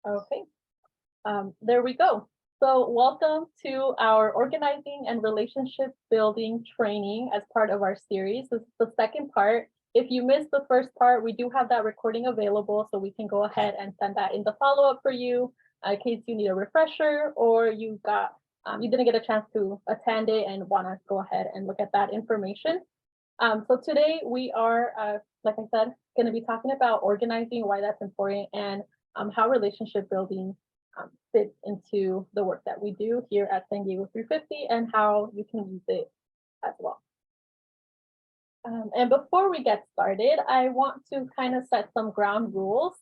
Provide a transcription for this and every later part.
Okay, there we go. So welcome to our organizing and relationship building training as part of our series. This is the second part. If you missed the first part, we do have that recording available, so we can go ahead and send that in the follow-up for you in case you need a refresher or you didn't get a chance to attend it and want to go ahead and look at that information. So today we are, like I said, going to be talking about organizing, why that's important, and how relationship building fits into the work that we do here at San Diego 350 and how you can use it as well. And before we get started, I want to kind of set some ground rules.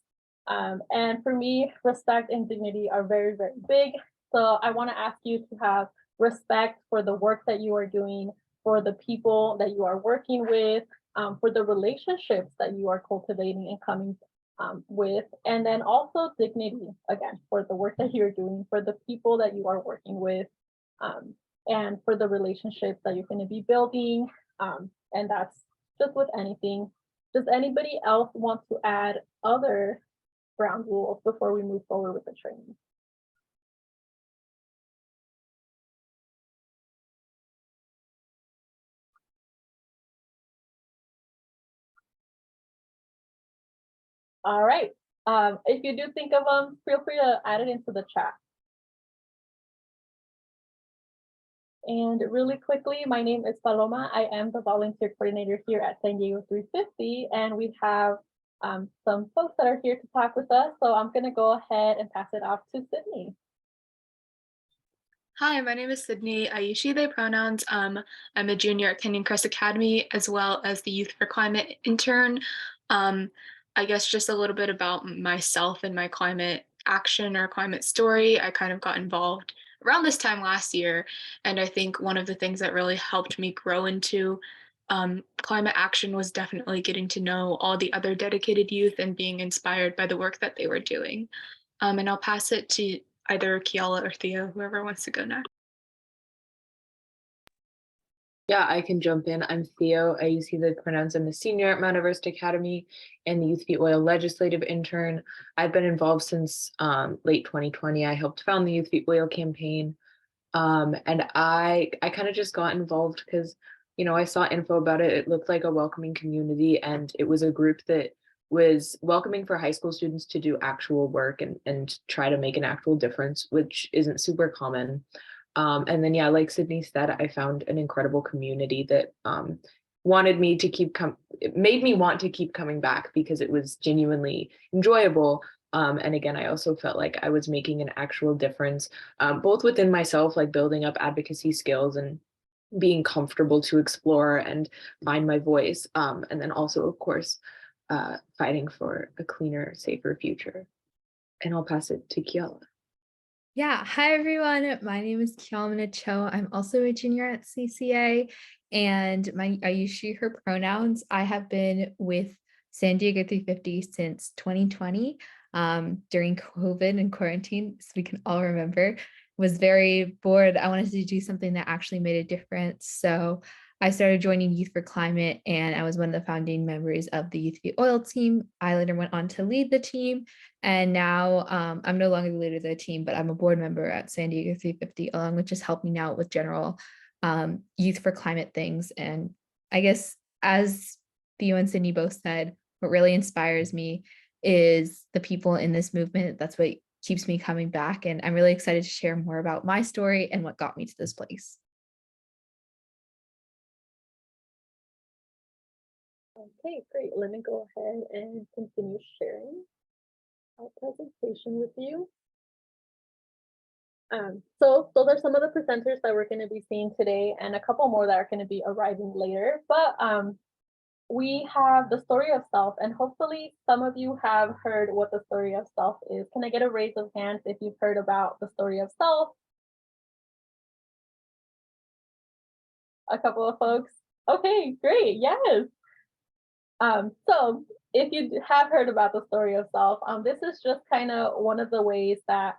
And for me, respect and dignity are very, very big. So I want to ask you to have respect for the work that you are doing, for the people that you are working with, for the relationships that you are cultivating and coming with, and then also dignity, again, for the work that you're doing, for the people that you are working with, and for the relationships that you're going to be building. And that's just with anything. Does anybody else want to add other ground rules before we move forward with the training? All right. If you do think of them, feel free to add it into the chat. And really quickly, my name is Paloma. I am the volunteer coordinator here at San Diego 350, and we have some folks that are here to talk with us. So I'm going to go ahead and pass it off to Sydney. Hi, my name is Sydney. I use she, they pronouns. I'm a junior at Canyon Crest Academy, as well as the Youth for Climate intern. I guess just a little bit about myself and my climate action or climate story. I kind of got involved around this time last year. And I think one of the things that really helped me grow into climate action was definitely getting to know all the other dedicated youth and being inspired by the work that they were doing. And I'll pass it to either Kiala or Theo, whoever wants to go next. Yeah, I can jump in. I'm Theo. I use he, the pronouns. I'm a senior at Mount Everest Academy and the Youth Feed Oil legislative intern. I've been involved since late 2020. I helped found the Youth Feed Oil campaign. And I kind of just got involved because, I saw info about it. It looked like a welcoming community, and it was a group that was welcoming for high school students to do actual work and try to make an actual difference, which isn't super common. And then, yeah, like Sydney said, I found an incredible community that wanted me to it made me want to keep coming back because it was genuinely enjoyable. And again, I also felt like I was making an actual difference, both within myself, like building up advocacy skills and being comfortable to explore and find my voice. And then also, of course, fighting for a cleaner, safer future. And I'll pass it to Kiala. Yeah, hi everyone. My name is Kiamina Cho. I'm also a junior at CCA, and I use she, her pronouns. I have been with San Diego 350 since 2020, during COVID and quarantine, so we can all remember. Was very bored. I wanted to do something that actually made a difference. So I started joining Youth for Climate, and I was one of the founding members of the Youth for Oil team. I later went on to lead the team, and now I'm no longer the leader of the team, but I'm a board member at San Diego 350, along with just helping out with general Youth for Climate things. And I guess, as Theo and Sydney both said, what really inspires me is the people in this movement. That's what keeps me coming back. And I'm really excited to share more about my story and what got me to this place. Okay, great. Let me go ahead and continue sharing our presentation with you. So those are some of the presenters that we're going to be seeing today, and a couple more that are going to be arriving later. But we have the story of self, and hopefully some of you have heard what the story of self is. Can I get a raise of hands if you've heard about the story of self? A couple of folks. Okay, great. Yes. So if you have heard about the story of self, this is just kind of one of the ways that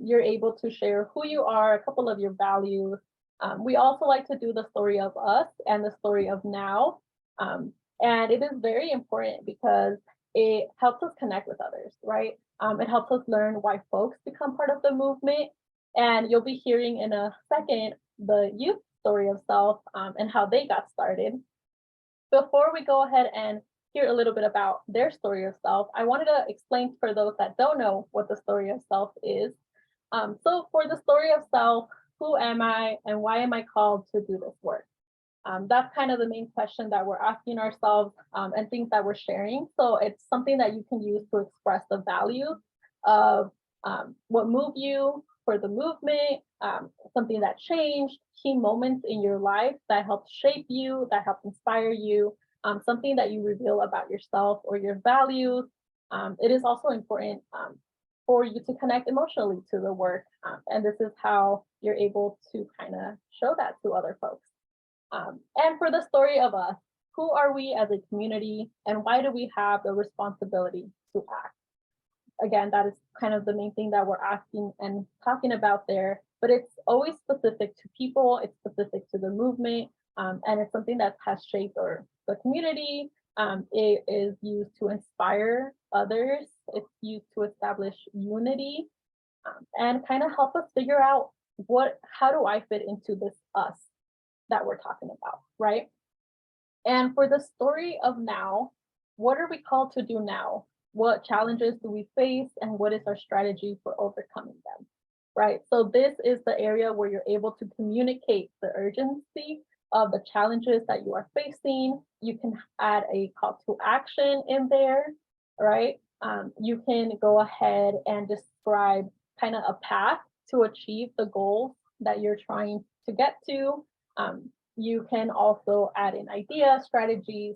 you're able to share who you are, a couple of your values. We also like to do the story of us and the story of now. And it is very important because it helps us connect with others, right? It helps us learn why folks become part of the movement. And you'll be hearing in a second the youth story of self and how they got started. Before we go ahead and hear a little bit about their story of self, I wanted to explain for those that don't know what the story of self is. So for the story of self, who am I and why am I called to do this work? That's kind of the main question that we're asking ourselves and things that we're sharing. So it's something that you can use to express the value of what moved you for the movement, something that changed, key moments in your life that helped shape you, that helped inspire you, something that you reveal about yourself or your values. It is also important for you to connect emotionally to the work. And this is how you're able to kind of show that to other folks. And for the story of us, who are we as a community and why do we have the responsibility to act? Again, that is kind of the main thing that we're asking and talking about there, but it's always specific to people, it's specific to the movement, and it's something that has shaped the community. It is used to inspire others, it's used to establish unity, and kind of help us figure out how do I fit into this us that we're talking about, right? And for the story of now, what are we called to do now? What challenges do we face and what is our strategy for overcoming them, right? So this is the area where you're able to communicate the urgency of the challenges that you are facing. You can add a call to action in there, right? You can go ahead and describe kind of a path to achieve the goals that you're trying to get to. You can also add in ideas, strategies,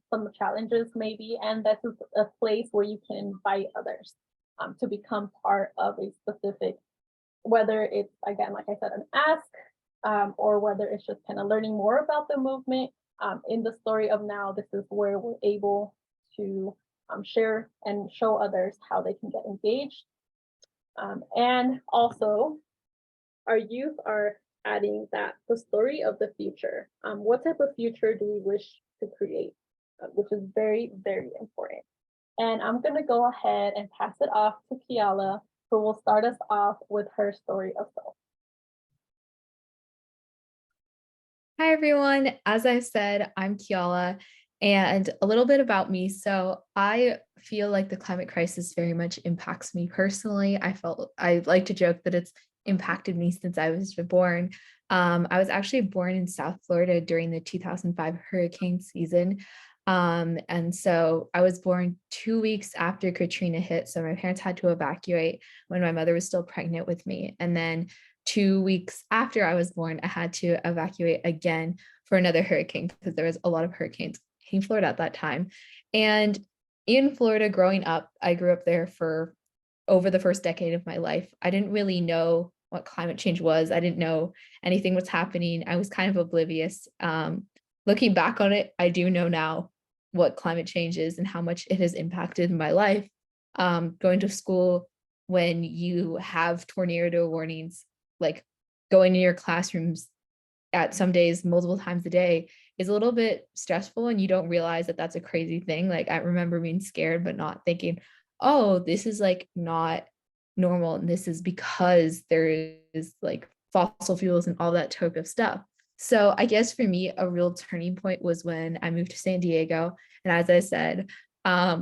some challenges maybe, and this is a place where you can invite others to become part of a specific, whether it's, again, like I said, an ask, or whether it's just kind of learning more about the movement. In the story of now, this is where we're able to share and show others how they can get engaged. And also, our youth are adding that the story of the future. What type of future do we wish to create? Which is very, very important. And I'm going to go ahead and pass it off to Kiala, who will start us off with her story of self. Hi, everyone. As I said, I'm Kiala, and a little bit about me. So I feel like the climate crisis very much impacts me personally. I like to joke that it's impacted me since I was born. I was actually born in South Florida during the 2005 hurricane season. And so I was born 2 weeks after Katrina hit. So my parents had to evacuate when my mother was still pregnant with me. And then 2 weeks after I was born, I had to evacuate again for another hurricane because there was a lot of hurricanes hitting Florida at that time. And in Florida growing up, I grew up there for over the first decade of my life. I didn't really know what climate change was. I didn't know anything was happening. I was kind of oblivious. Looking back on it, I do know now what climate change is and how much it has impacted my life. Going to school when you have tornado warnings, like going in your classrooms at some days multiple times a day is a little bit stressful, and you don't realize that that's a crazy thing. Like I remember being scared, but not thinking, oh, this is like not normal. And this is because there is like fossil fuels and all that type of stuff. So I guess for me, a real turning point was when I moved to San Diego. And as I said, I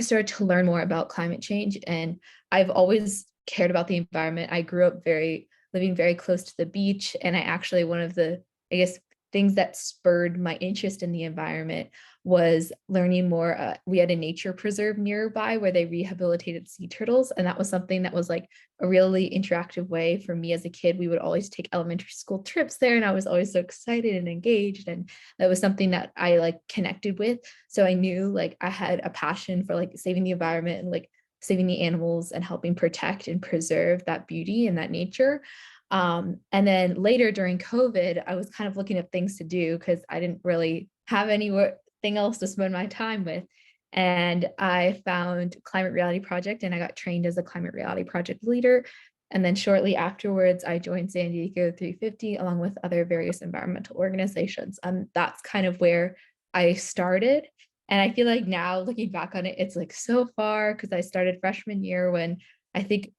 started to learn more about climate change, and I've always cared about the environment. I grew up living very close to the beach. And I actually, one of the, I guess, things that spurred my interest in the environment was learning more. We had a nature preserve nearby where they rehabilitated sea turtles. And that was something that was like a really interactive way for me as a kid. We would always take elementary school trips there, and I was always so excited and engaged. And that was something that I like connected with. So I knew like I had a passion for like saving the environment and like saving the animals and helping protect and preserve that beauty and that nature. And then later during COVID, I was kind of looking at things to do because I didn't really have anything else to spend my time with. And I found Climate Reality Project, and I got trained as a Climate Reality Project leader. And then shortly afterwards, I joined San Diego 350 along with other various environmental organizations. And that's kind of where I started. And I feel like now looking back on it, it's like so far because I started freshman year when I think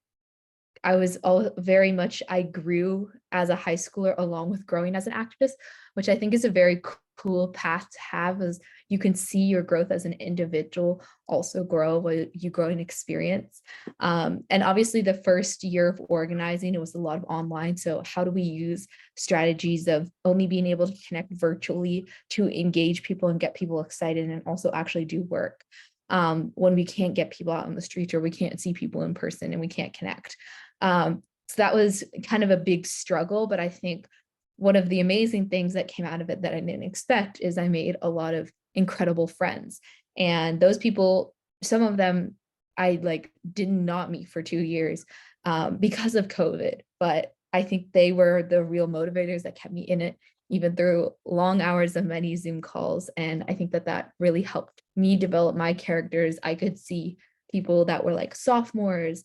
I was all very much, I grew as a high schooler along with growing as an activist, which I think is a very cool path to have, as you can see your growth as an individual also grow while you grow in experience. And obviously the first year of organizing, it was a lot of online. So how do we use strategies of only being able to connect virtually to engage people and get people excited and also actually do work? When we can't get people out on the streets or we can't see people in person and we can't connect. So that was kind of a big struggle, but I think one of the amazing things that came out of it that I didn't expect is I made a lot of incredible friends. And those people, some of them I like did not meet for 2 years because of COVID, but I think they were the real motivators that kept me in it, even through long hours of many Zoom calls. And I think that that really helped me develop my characters. I could see people that were like sophomores,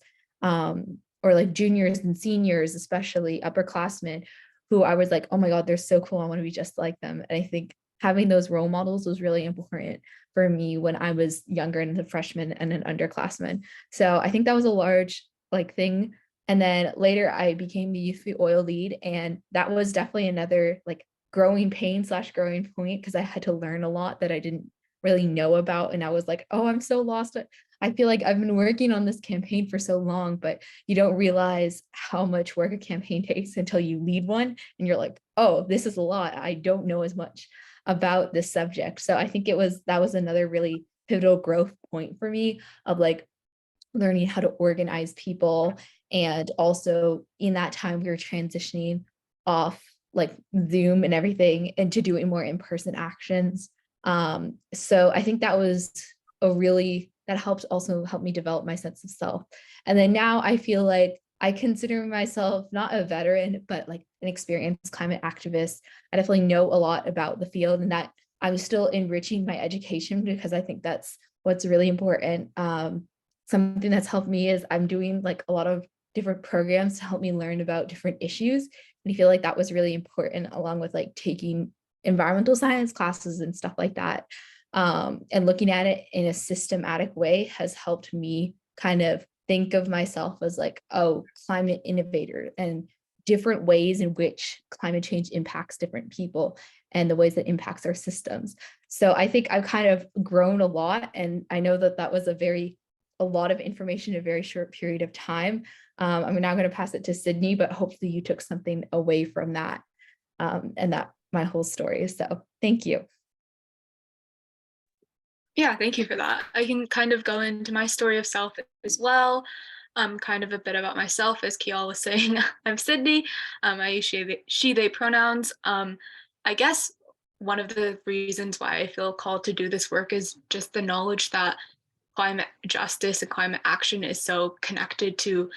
or like juniors and seniors, especially upperclassmen, who I was like, oh my God, they're so cool. I want to be just like them. And I think having those role models was really important for me when I was younger and a freshman and an underclassman. So I think that was a large like thing. And then later I became the youth oil lead. And that was definitely another like growing pain / growing point because I had to learn a lot that I didn't really know about. And I was like, oh, I'm so lost. I feel like I've been working on this campaign for so long, but you don't realize how much work a campaign takes until you lead one. And you're like, oh, this is a lot. I don't know as much about this subject. So I think that was another really pivotal growth point for me of like learning how to organize people. And also in that time, we were transitioning off like Zoom and everything into doing more in-person actions. So I think that was that helped also help me develop my sense of self. And then now I feel like I consider myself not a veteran, but like an experienced climate activist. I definitely know a lot about the field and that I'm still enriching my education because I think that's what's really important. Something that's helped me is I'm doing like a lot of different programs to help me learn about different issues. And I feel like that was really important along with like taking environmental science classes and stuff like that. And looking at it in a systematic way has helped me kind of think of myself as like, oh, climate innovator and different ways in which climate change impacts different people and the ways that impacts our systems. So I think I've kind of grown a lot. And I know that that was a lot of information in a very short period of time. I'm now going to pass it to Sydney, but hopefully you took something away from that and that my whole story. So thank you. Yeah, thank you for that. I can kind of go into my story of self as well. Kind of a bit about myself, as Kial was saying. I'm Sydney. I use she, they pronouns. I guess one of the reasons why I feel called to do this work is just the knowledge that climate justice and climate action is so connected to,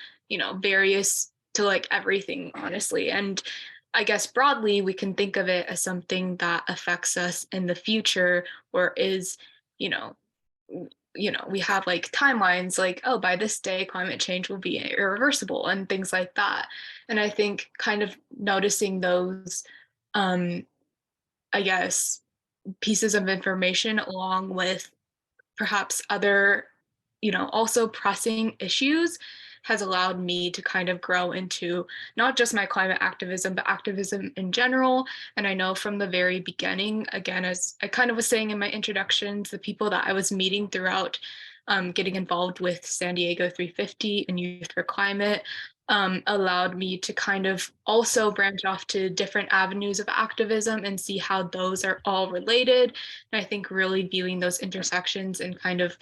various to like everything, honestly. And I guess broadly, we can think of it as something that affects us in the future or is, you know, we have like timelines like, oh, by this day, climate change will be irreversible and things like that. And I think kind of noticing those, I guess, pieces of information along with perhaps other, also pressing issues has allowed me to kind of grow into not just my climate activism, but activism in general. And I know from the very beginning, again, as I kind of was saying in my introductions, the people that I was meeting throughout getting involved with San Diego 350 and Youth for Climate allowed me to kind of also branch off to different avenues of activism and see how those are all related. And I think really viewing those intersections and kind of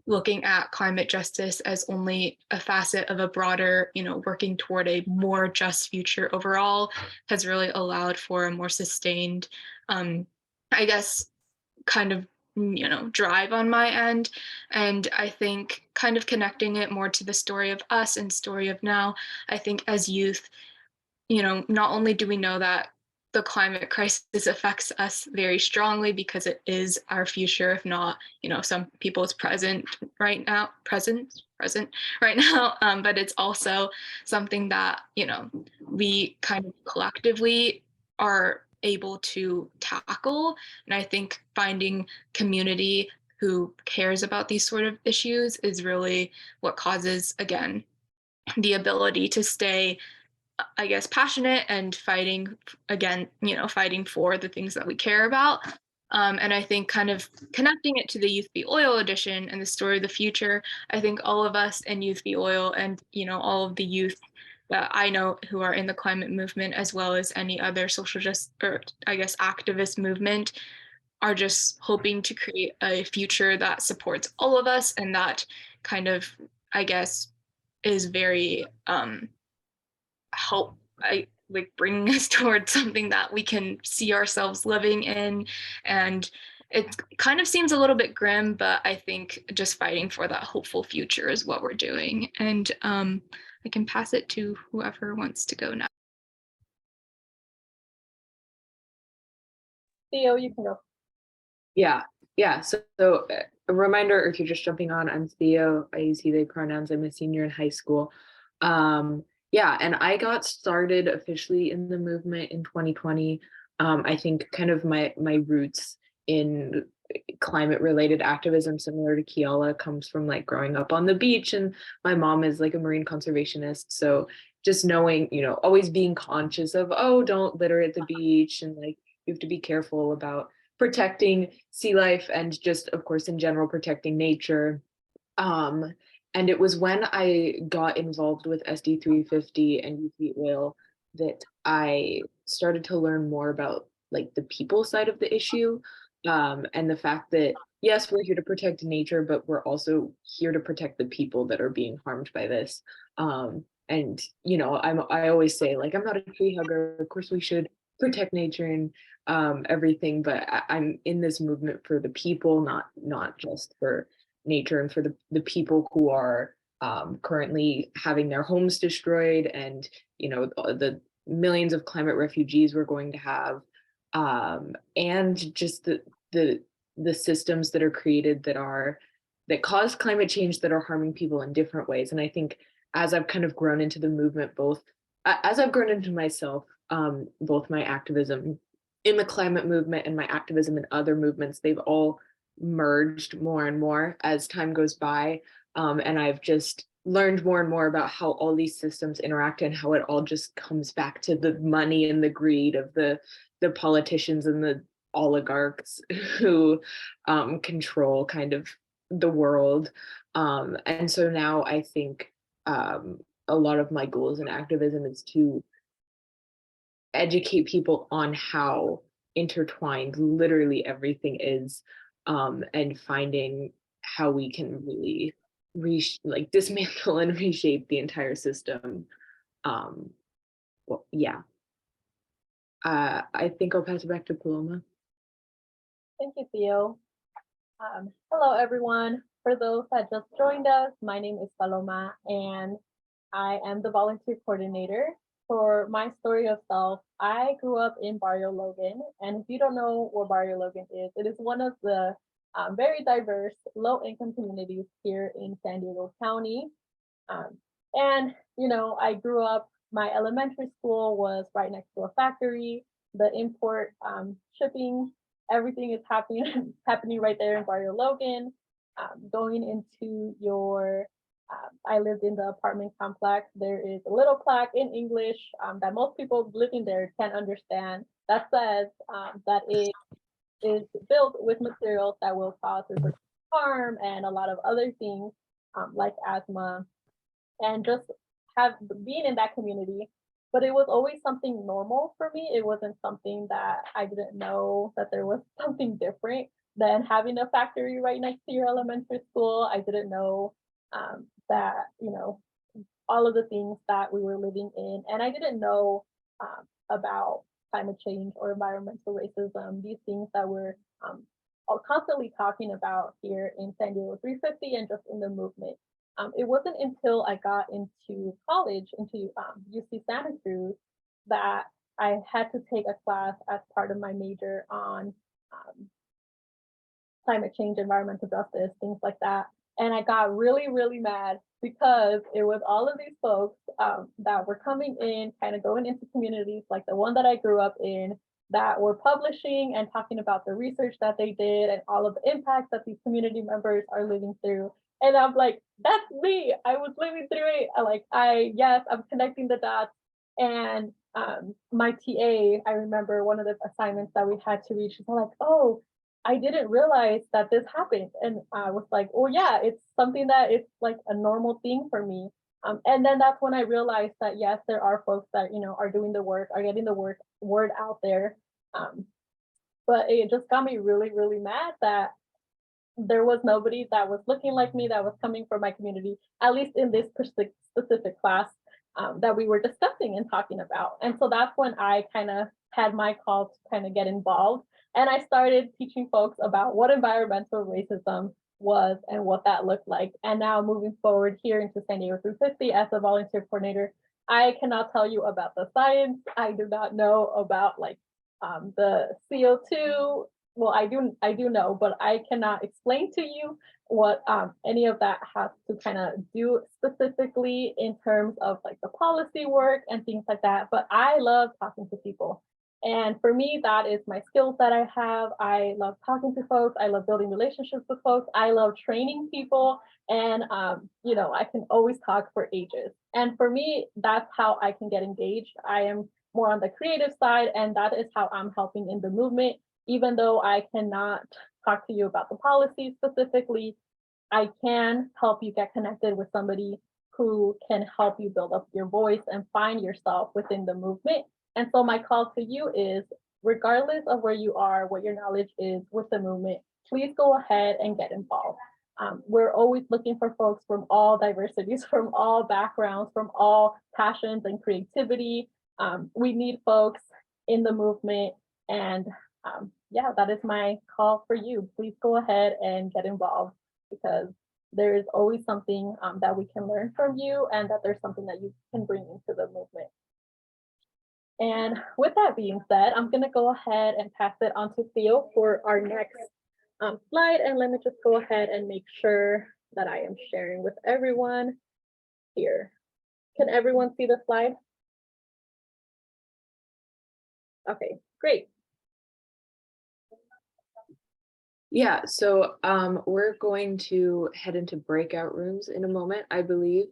looking at climate justice as only a facet of a broader, working toward a more just future overall has really allowed for a more sustained, I guess, kind of drive on my end. And I think kind of connecting it more to the story of us and story of now, I think as youth, not only do we know that the climate crisis affects us very strongly because it is our future, if not, some people's present right now, right now, but it's also something that, we kind of collectively are able to tackle. And I think finding community who cares about these sort of issues is really what causes, again, the ability to stay, I guess, passionate and fighting, again, fighting for the things that we care about. And I think kind of connecting it to the Youth Be Oil edition and the story of the future, I think all of us in Youth Be Oil and, all of the youth that I know who are in the climate movement, as well as any other social justice, or I guess activist movement, are just hoping to create a future that supports all of us and that kind of, I guess, is very help like bringing us towards something that we can see ourselves living in. And it kind of seems a little bit grim, but I think just fighting for that hopeful future is what we're doing. And I can pass it to whoever wants to go now. Theo, you can go. Yeah. So a reminder, if you're just jumping on, I'm Theo. I use he, they pronouns. I'm a senior in high school. Yeah, and I got started officially in the movement in 2020. I think kind of my roots in climate related activism, similar to Kiala, comes from like growing up on the beach, and my mom is like a marine conservationist. So just knowing, always being conscious of, oh, don't litter at the beach, and like you have to be careful about protecting sea life and just, of course, in general, protecting nature. And it was when I got involved with SD 350 and Youth Be Oil that I started to learn more about like the people side of the issue, and the fact that yes, we're here to protect nature, but we're also here to protect the people that are being harmed by this. And I always say, like, I'm not a tree hugger. Of course, we should protect nature and everything, but I'm in this movement for the people, not just for nature, and for the people who are currently having their homes destroyed, and the millions of climate refugees we're going to have, and just the systems that are created that cause climate change, that are harming people in different ways. And I think as I've kind of grown into the movement, as I've grown into myself, both my activism in the climate movement and my activism in other movements, they've all merged more and more as time goes by. And I've just learned more and more about how all these systems interact, and how it all just comes back to the money and the greed of the politicians and the oligarchs who control kind of the world. And so now I think a lot of my goals in activism is to educate people on how intertwined literally everything is, and finding how we can really dismantle and reshape the entire system. Well, yeah. I think I'll pass it back to Paloma. Thank you, Theo. Hello, everyone. For those that just joined us, my name is Paloma, and I am the volunteer coordinator. For my story of self, I grew up in Barrio Logan, and if you don't know what Barrio Logan is, it is one of the very diverse low-income communities here in San Diego County. And I grew up, my elementary school was right next to a factory. The import shipping, everything is happening right there in Barrio Logan. Going into your I lived in the apartment complex. There is a little plaque in English that most people living there can't understand, that says that it is built with materials that will cause reproductive harm and a lot of other things like asthma, and just being in that community. But it was always something normal for me. It wasn't something that I didn't know that there was something different than having a factory right next to your elementary school. I didn't know that, all of the things that we were living in. And I didn't know about climate change or environmental racism, these things that we're constantly talking about here in San Diego 350 and just in the movement. It wasn't until I got into college, into UC Santa Cruz, that I had to take a class as part of my major on climate change, environmental justice, things like that. And I got really, really mad because it was all of these folks that were coming in, kind of going into communities like the one that I grew up in, that were publishing and talking about the research that they did and all of the impacts that these community members are living through. And I'm like, that's me. I was living through it. Yes, I'm connecting the dots. And my TA, I remember one of the assignments that we had to read, she's like, oh, I didn't realize that this happened. And I was like, oh yeah, it's something that it's like a normal thing for me. And then that's when I realized that yes, there are folks that, you know, are doing the work, are getting the word out there. But it just got me really, really mad that there was nobody that was looking like me, that was coming from my community, at least in this specific class that we were discussing and talking about. And so that's when I kind of had my call to kind of get involved. And I started teaching folks about what environmental racism was and what that looked like. And now moving forward here into San Diego 350 as a volunteer coordinator, I cannot tell you about the science. I do not know about like the CO2. Well, I do know, but I cannot explain to you what any of that has to kind of do specifically in terms of like the policy work and things like that. But I love talking to people. And for me, that is my skills that I have. I love talking to folks. I love building relationships with folks. I love training people. And, you know, I can always talk for ages. And for me, that's how I can get engaged. I am more on the creative side, and that is how I'm helping in the movement. Even though I cannot talk to you about the policy specifically, I can help you get connected with somebody who can help you build up your voice and find yourself within the movement. And so my call to you is, regardless of where you are, what your knowledge is with the movement, please go ahead and get involved. We're always looking for folks from all diversities, from all backgrounds, from all passions and creativity. We need folks in the movement. And yeah, that is my call for you. Please go ahead and get involved, because there is always something that we can learn from you, and that there's something that you can bring into the movement. And with that being said, I'm going to go ahead and pass it on to Theo for our next slide. And let me just go ahead and make sure that I am sharing with everyone here. Can everyone see the slide? Okay, great. Yeah, so we're going to head into breakout rooms in a moment, I believe,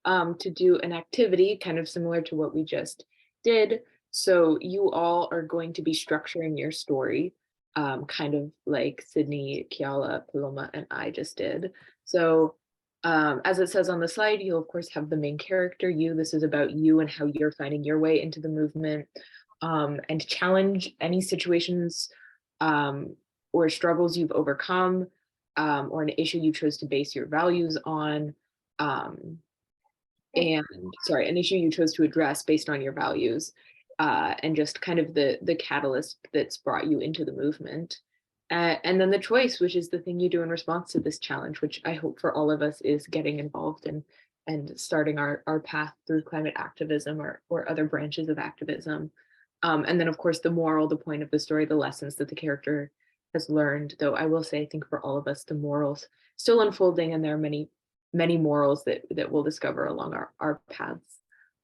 to do an activity kind of similar to what we just did. So you all are going to be structuring your story, kind of like Sydney, Kiala, Paloma, and I just did. So as it says on the slide, you'll of course have the main character, you. This is about you and how you're finding your way into the movement, and challenge any situations or struggles you've overcome, or an issue you chose to base your values on, an issue you chose to address based on your values, and just kind of the catalyst that's brought you into the movement. And then the choice, which is the thing you do in response to this challenge, which I hope for all of us is getting involved and starting our path through climate activism or other branches of activism. And then of course the moral, the point of the story, the lessons that the character has learned, though I will say, I think for all of us, the morals still unfolding, and there are many, many morals that we'll discover along our paths.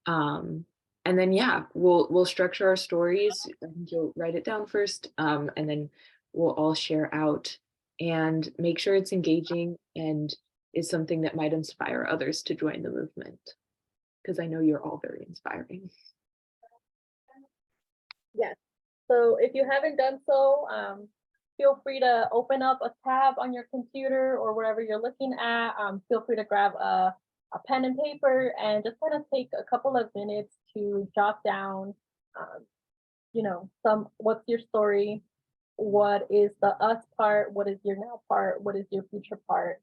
And then, yeah, we'll structure our stories. I think you'll write it down first, and then we'll all share out and make sure it's engaging and is something that might inspire others to join the movement, because I know you're all very inspiring. Yes, so if you haven't done so, feel free to open up a tab on your computer or wherever you're looking at. Feel free to grab a pen and paper and just kind of take a couple of minutes to jot down, you know, what's your story, what is the us part, what is your now part, what is your future part.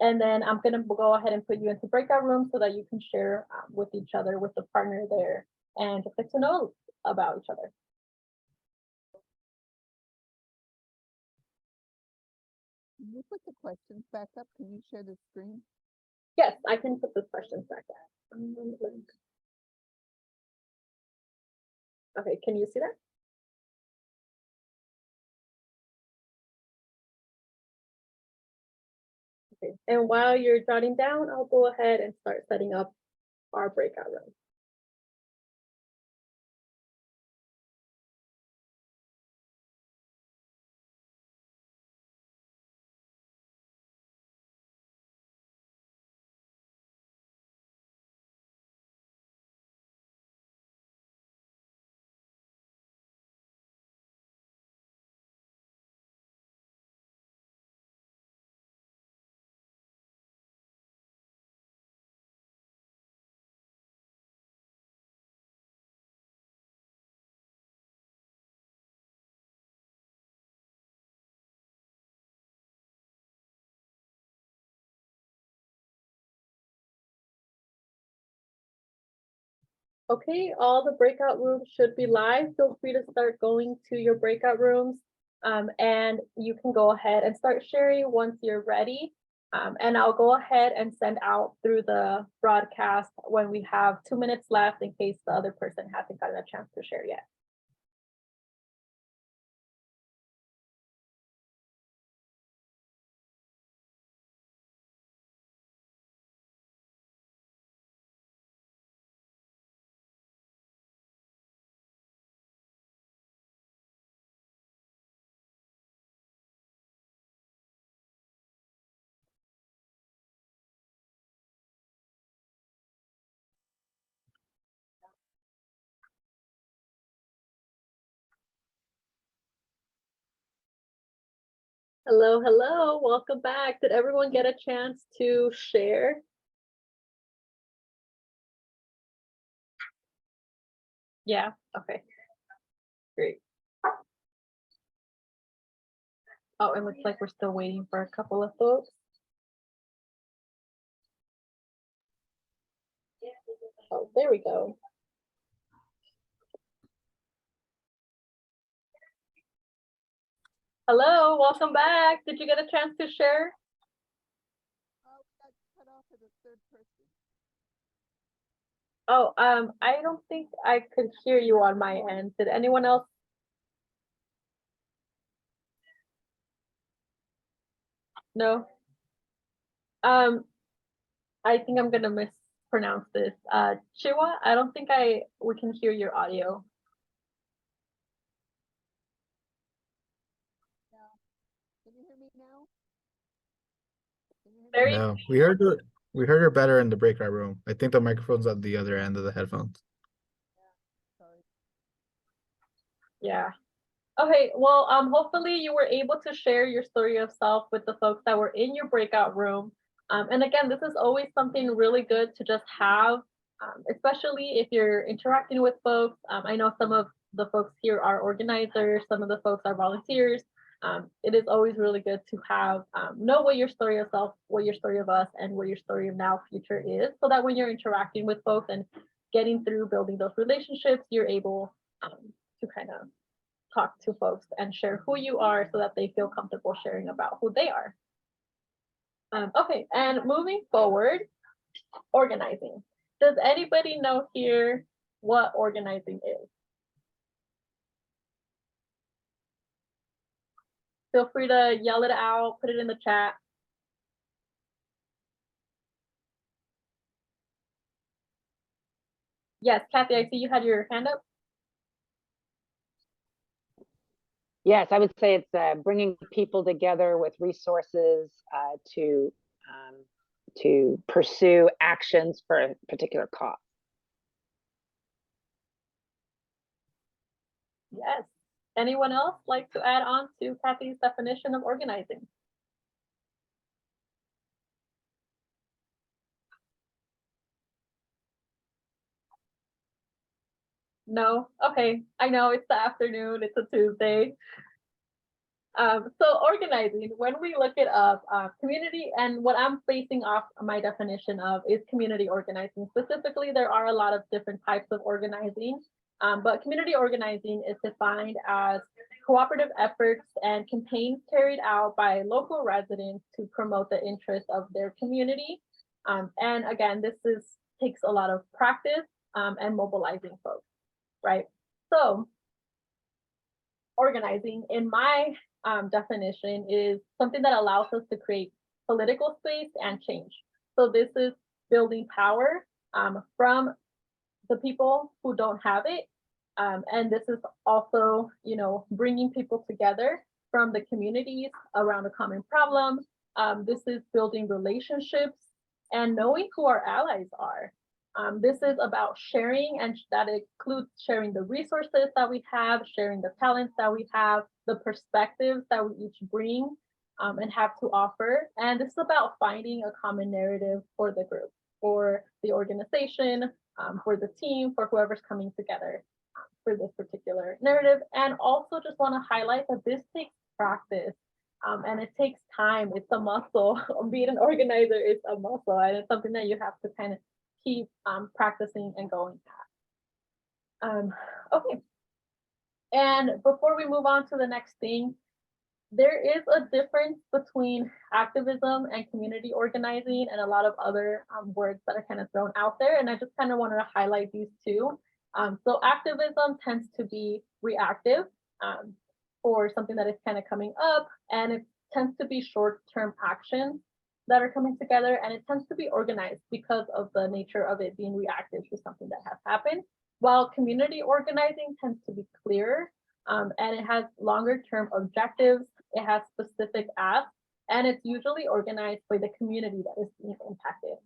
And then I'm going to go ahead and put you into breakout rooms so that you can share with each other, with the partner there, and just get to know about each other. Can you put the questions back up? Can you share the screen? Yes, I can put the questions back up. Okay, can you see that? Okay, and while you're jotting down, I'll go ahead and start setting up our breakout room. Okay, all the breakout rooms should be live. Feel free to start going to your breakout rooms. And you can go ahead and start sharing once you're ready. And I'll go ahead and send out through the broadcast when we have 2 minutes left in case the other person hasn't gotten a chance to share yet. Hello, hello, welcome back. Did everyone get a chance to share? Yeah, okay, great. Oh, it looks like we're still waiting for a couple of folks. Oh, there we go. Hello, welcome back. Did you get a chance to share? Oh, we got cut off at the third person. Oh, I don't think I could hear you on my end. Did anyone else? No. I think I'm gonna mispronounce this. Chiwa, I don't think we can hear your audio. Can you hear me now? Can you hear me? Very No, we heard her better in the breakout room. I think the microphone's at the other end of the headphones. Sorry. Yeah. Okay, well, hopefully you were able to share your story of self with the folks that were in your breakout room. And again, this is always something really good to just have, especially if you're interacting with folks. I know some of the folks here are organizers, some of the folks are volunteers. It is always really good to have, know what your story of self, what your story of us, and what your story of now future is, so that when you're interacting with folks and getting through building those relationships, you're able to kind of talk to folks and share who you are so that they feel comfortable sharing about who they are. Okay, and moving forward, organizing. Does anybody know here what organizing is? Feel free to yell it out, put it in the chat. Yes, Kathy, I see you had your hand up. Yes, I would say it's bringing people together with resources to pursue actions for a particular cause. Yes. Anyone else like to add on to Kathy's definition of organizing? No? Okay, I know it's the afternoon, it's a Tuesday. So organizing, when we look it up, community, and what I'm basing off my definition of is community organizing. Specifically, there are a lot of different types of organizing, but community organizing is defined as cooperative efforts and campaigns carried out by local residents to promote the interests of their community. And again, this takes a lot of practice and mobilizing folks, right? So organizing, in my definition, is something that allows us to create political space and change. So this is building power from the people who don't have it. And this is also, bringing people together from the communities around a common problem. This is building relationships and knowing who our allies are. This is about sharing, and that includes sharing the resources that we have, sharing the talents that we have, the perspectives that we each bring and have to offer. And this is about finding a common narrative for the group, for the organization, for the team, for whoever's coming together for this particular narrative. And also just want to highlight that this takes practice. And it takes time. It's a muscle. Being an organizer is a muscle, and it's something that you have to kind of keep practicing and going at. Okay. And before we move on to the next thing, there is a difference between activism and community organizing and a lot of other words that are kind of thrown out there. And I just kind of wanted to highlight these two. So activism tends to be reactive for something that is kind of coming up, and it tends to be short-term actions that are coming together, and it tends to be organized because of the nature of it being reactive to something that has happened. While community organizing tends to be clearer, and it has longer term objectives, it has specific asks, and it's usually organized by the community that is being impacted.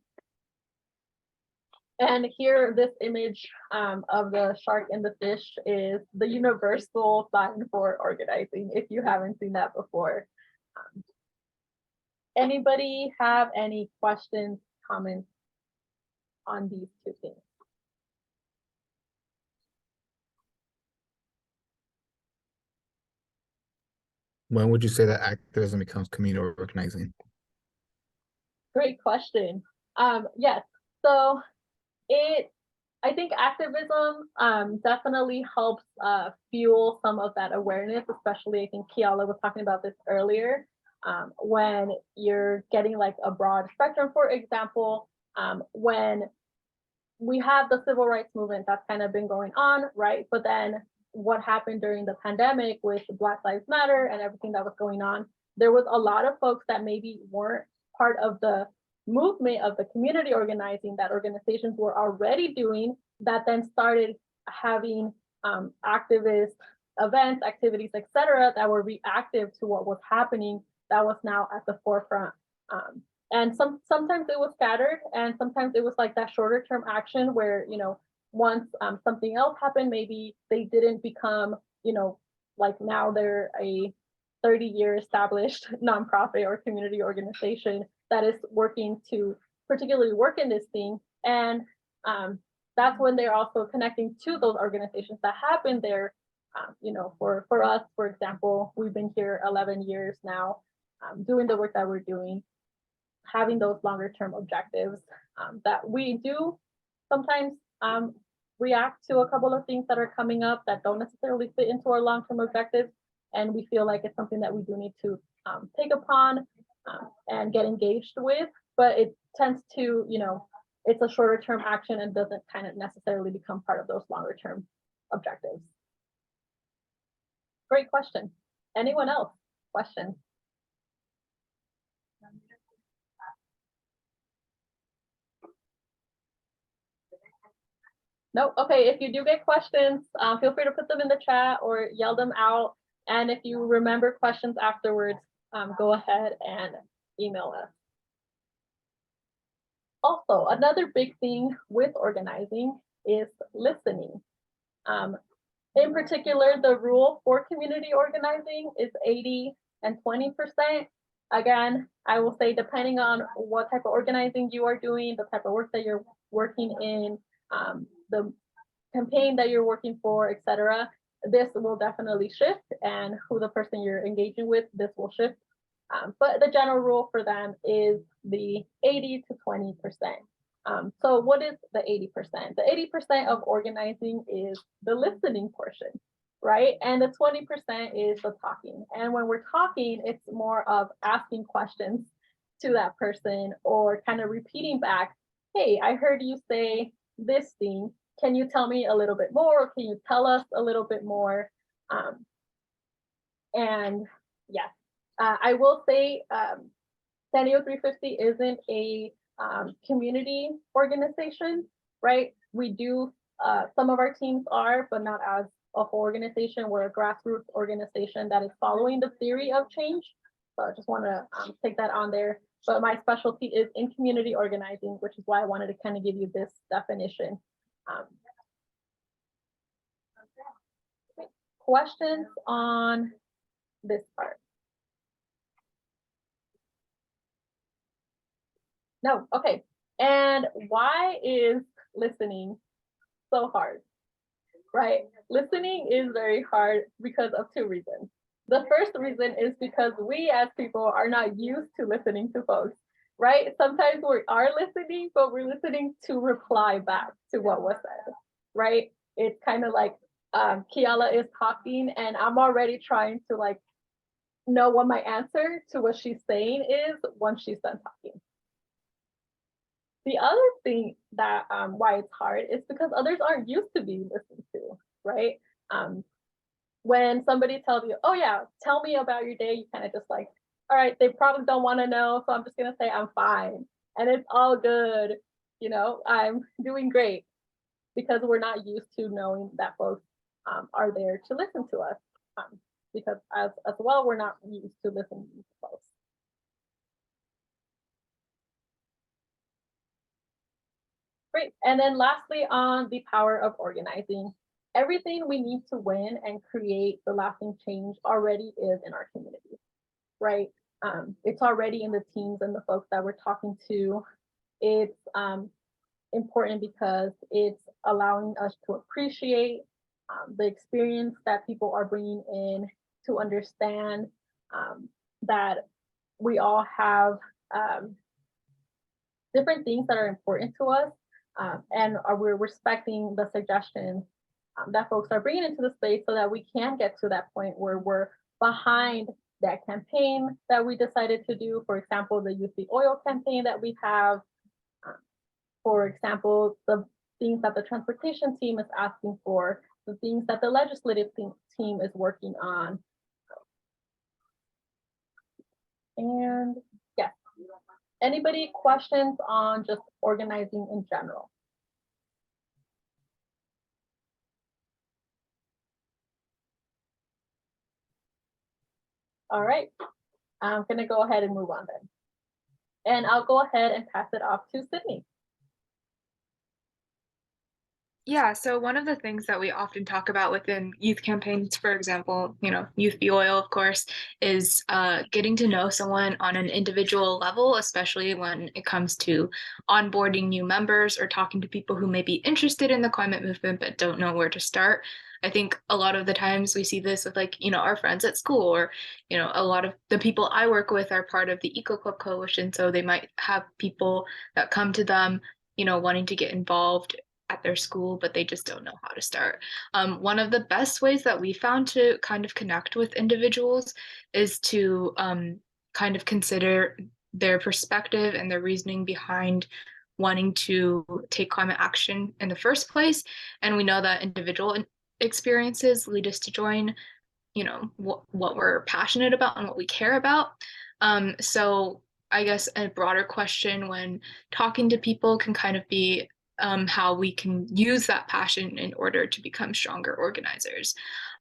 And here, this image of the shark and the fish is the universal sign for organizing, if you haven't seen that before. Anybody have any questions, comments on these two things? When would you say that activism becomes community organizing? Great question. Yes, so I think activism definitely helps fuel some of that awareness, especially I think Kiala was talking about this earlier, when you're getting like a broad spectrum. For example, when we have the civil rights movement that's kind of been going on, right? But then what happened during the pandemic with Black Lives Matter and everything that was going on, there was a lot of folks that maybe weren't part of the movement of the community organizing that organizations were already doing, that then started having activist events, activities, etc., that were reactive to what was happening, that was now at the forefront. And sometimes it was scattered, and sometimes it was like that shorter term action where, you know, once something else happened, maybe they didn't become, you know, like now they're a 30-year established nonprofit or community organization that is working to particularly work in this thing. And that's when they're also connecting to those organizations that have been there. You know, for us, for example, we've been here 11 years now, doing the work that we're doing, having those longer term objectives that we do sometimes react to a couple of things that are coming up that don't necessarily fit into our long-term objectives. And we feel like it's something that we do need to take upon and get engaged with, but it tends to, you know, it's a shorter term action and doesn't kind of necessarily become part of those longer term objectives. Great question. Anyone else? Questions? No? Okay, if you do get questions, feel free to put them in the chat or yell them out. And if you remember questions afterwards, go ahead and email us. Also, another big thing with organizing is listening. In particular, the rule for community organizing is 80 and 20%. Again, I will say, depending on what type of organizing you are doing, the type of work that you're working in, the campaign that you're working for, etc., this will definitely shift, and who the person you're engaging with, this will shift. But the general rule for them is the 80 to 20%. So what is the 80%? The 80% of organizing is the listening portion, right? And the 20% is the talking. And when we're talking, it's more of asking questions to that person or kind of repeating back, hey, I heard you say this thing. Can you tell me a little bit more? Or can you tell us a little bit more? And yes, I will say San Diego 350 isn't a community organization, right? We do, some of our teams are, but not as a whole organization. We're a grassroots organization that is following the theory of change. So I just want to take that on there. But my specialty is in community organizing, which is why I wanted to kind of give you this definition. Questions on this part? No, okay. And why is listening so hard, right? Listening is very hard because of two reasons. The first reason is because we as people are not used to listening to folks, right? Sometimes we are listening, but we're listening to reply back to what was said, right? it's kind of like Kiala is talking and I'm already trying to like know what my answer to what she's saying is once she's done talking. The other thing that why it's hard is because others aren't used to being listened to, right? When somebody tells you, oh yeah, tell me about your day, you kind of just like, all right, they probably don't want to know, so I'm just gonna say I'm fine and it's all good, you know, I'm doing great, because we're not used to knowing that folks are there to listen to us, because as well, we're not used to listening to folks. Great. And then lastly, on the power of organizing, everything we need to win and create the lasting change already is in our community, right? It's already in the teams and the folks that we're talking to. It's important because it's allowing us to appreciate the experience that people are bringing in, to understand that we all have different things that are important to us, and we're respecting the suggestions that folks are bringing into the space so that we can get to that point where we're behind that campaign that we decided to do. For example, the Use the Oil campaign that we have. For example, the things that the transportation team is asking for, the things that the legislative team is working on. And yes, anybody questions on just organizing in general? All right, I'm gonna go ahead and move on then. And I'll go ahead and pass it off to Sydney. Yeah, so one of the things that we often talk about within youth campaigns, for example, Youth the Oil, of course, is getting to know someone on an individual level, especially when it comes to onboarding new members or talking to people who may be interested in the climate movement but don't know where to start. I think a lot of the times we see this with our friends at school, or, a lot of the people I work with are part of the Eco Club Coalition. So they might have people that come to them, wanting to get involved at their school, but they just don't know how to start. One of the best ways that we found to kind of connect with individuals is to kind of consider their perspective and their reasoning behind wanting to take climate action in the first place. And we know that individual experiences lead us to join, what we're passionate about and what we care about. So I guess a broader question when talking to people can kind of be how we can use that passion in order to become stronger organizers.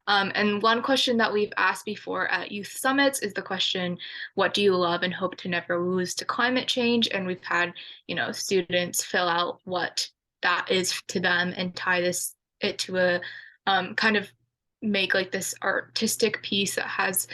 And one question that we've asked before at youth summits is the question, what do you love and hope to never lose to climate change? And we've had, students fill out what that is to them and tie it to a kind of make like this artistic piece that has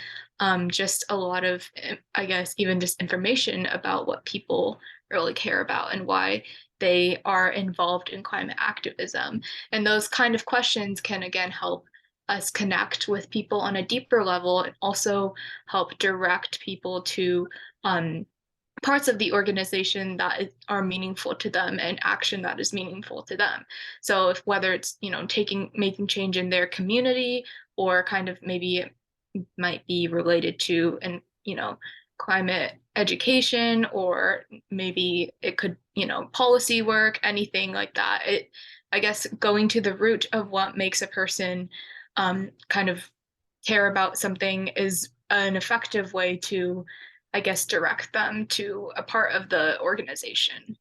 just a lot of, I guess, even just information about what people really care about and why they are involved in climate activism. And those kind of questions can, again, help us connect with people on a deeper level and also help direct people to parts of the organization that are meaningful to them and action that is meaningful to them. So whether it's, making change in their community, or kind of maybe it might be related to climate education, or maybe it could, policy work, anything like that. I guess going to the root of what makes a person kind of care about something is an effective way to, I guess, direct them to a part of the organization.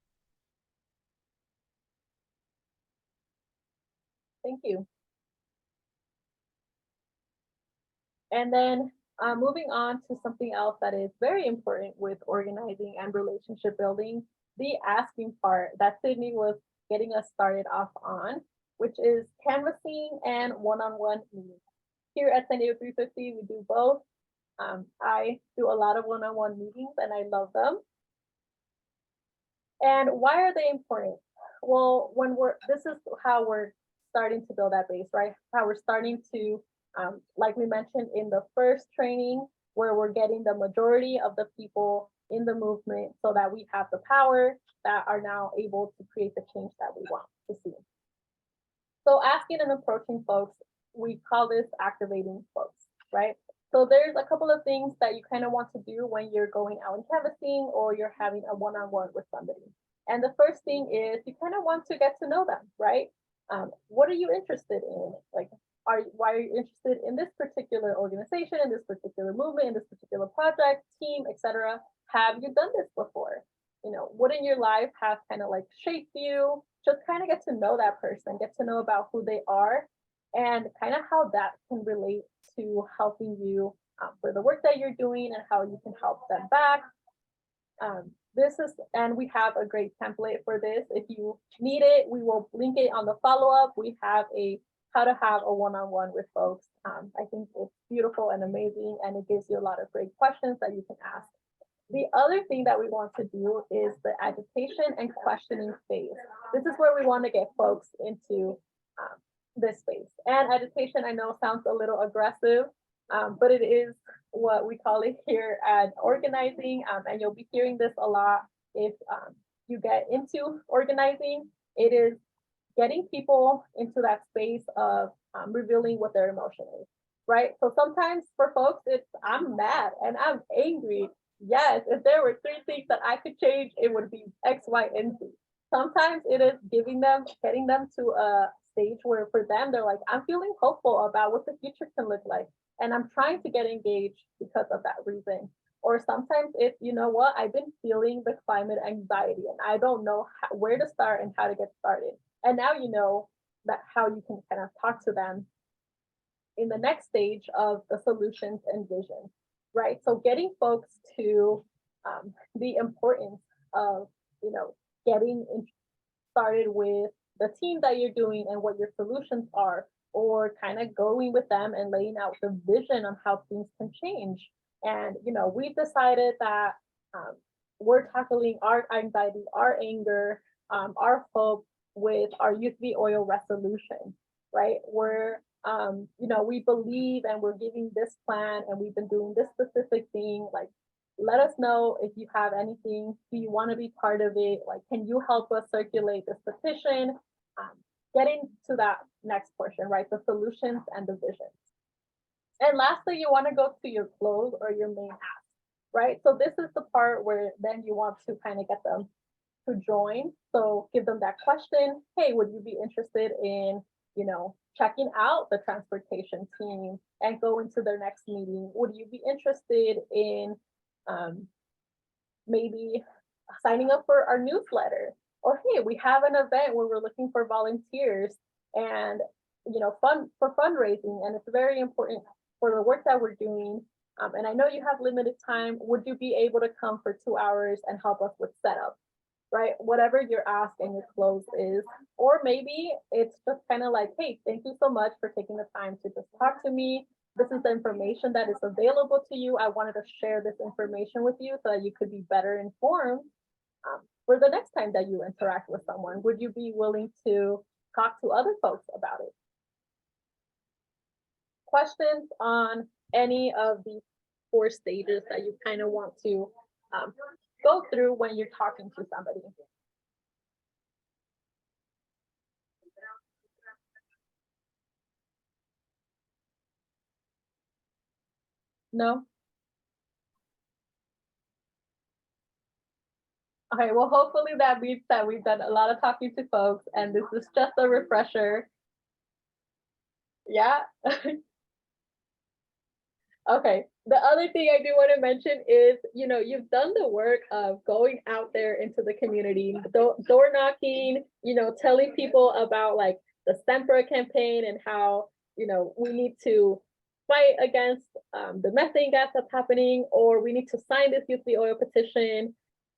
Thank you. And then moving on to something else that is very important with organizing and relationship building, the asking part that Sydney was getting us started off on, which is canvassing and one-on-one meetings. Here at San Diego 350, we do both. I do a lot of one-on-one meetings and I love them. And why are they important? Well, this is how we're starting to build that base, right? How we're starting to, like we mentioned in the first training, where we're getting the majority of the people in the movement so that we have the power that are now able to create the change that we want to see. So asking and approaching folks, we call this activating folks, right? So there's a couple of things that you kind of want to do when you're going out and canvassing or you're having a one-on-one with somebody. And the first thing is you kind of want to get to know them, right? What are you interested in? Like, why are you interested in this particular organization, in this particular movement, in this particular project, team, etc.? Have you done this before? You know, what in your life has kind of like shaped you? Just kind of get to know that person, get to know about who they are, and kind of how that can relate to helping you for the work that you're doing and how you can help them back. And we have a great template for this. If you need it, we will link it on the follow-up. We have a how to have a one-on-one with folks. I think it's beautiful and amazing, and it gives you a lot of great questions that you can ask. The other thing that we want to do is the agitation and questioning phase. This is where we want to get folks into this space. And agitation, I know, sounds a little aggressive, but it is what we call it here at organizing. And you'll be hearing this a lot if you get into organizing. It is getting people into that space of revealing what their emotion is, right? So sometimes for folks, it's I'm mad and I'm angry. Yes, if there were 3 things that I could change, it would be X, Y, and Z. Sometimes it is getting them to a stage where for them, they're like, I'm feeling hopeful about what the future can look like. And I'm trying to get engaged because of that reason. Or sometimes it's, you know what, I've been feeling the climate anxiety and I don't know where to start and how to get started. And now you know that how you can kind of talk to them in the next stage of the solutions and vision, right? So getting folks to the importance of, you know, getting started with the team that you're doing and what your solutions are, or kind of going with them and laying out the vision on how things can change. And, you know, we've decided that we're tackling our anxiety, our anger, our hope with our Youth v. Oil resolution, right? We're, you know, we believe and we're giving this plan and we've been doing this specific thing. Like, let us know if you have anything. Do you want to be part of it? Like, can you help us circulate this petition? Getting to that next portion, right? The solutions and the visions. And lastly, you want to go to your close or your main ask, right? So this is the part where then you want to kind of get them to join. So give them that question. Hey, would you be interested in, you know, checking out the transportation team and go into their next meeting? Would you be interested in maybe signing up for our newsletter? Or hey, we have an event where we're looking for volunteers and, you know, for fundraising, and it's very important for the work that we're doing. And I know you have limited time. Would you be able to come for 2 hours and help us with setup, right? Whatever your ask and your close is. Or maybe it's just kind of like, hey, thank you so much for taking the time to just talk to me. This is the information that is available to you. I wanted to share this information with you so that you could be better informed for the next time that you interact with someone. Would you be willing to talk to other folks about it? Questions on any of these 4 stages that you kind of want to go through when you're talking to somebody? No? Okay, well, hopefully that means that we've done a lot of talking to folks and this is just a refresher. Yeah. Okay, the other thing I do want to mention is, you know, you've done the work of going out there into the community, door knocking, you know, telling people about like the Sempra campaign and how, you know, we need to fight against the methane gas that's happening, or we need to sign this Youth v. Oil petition.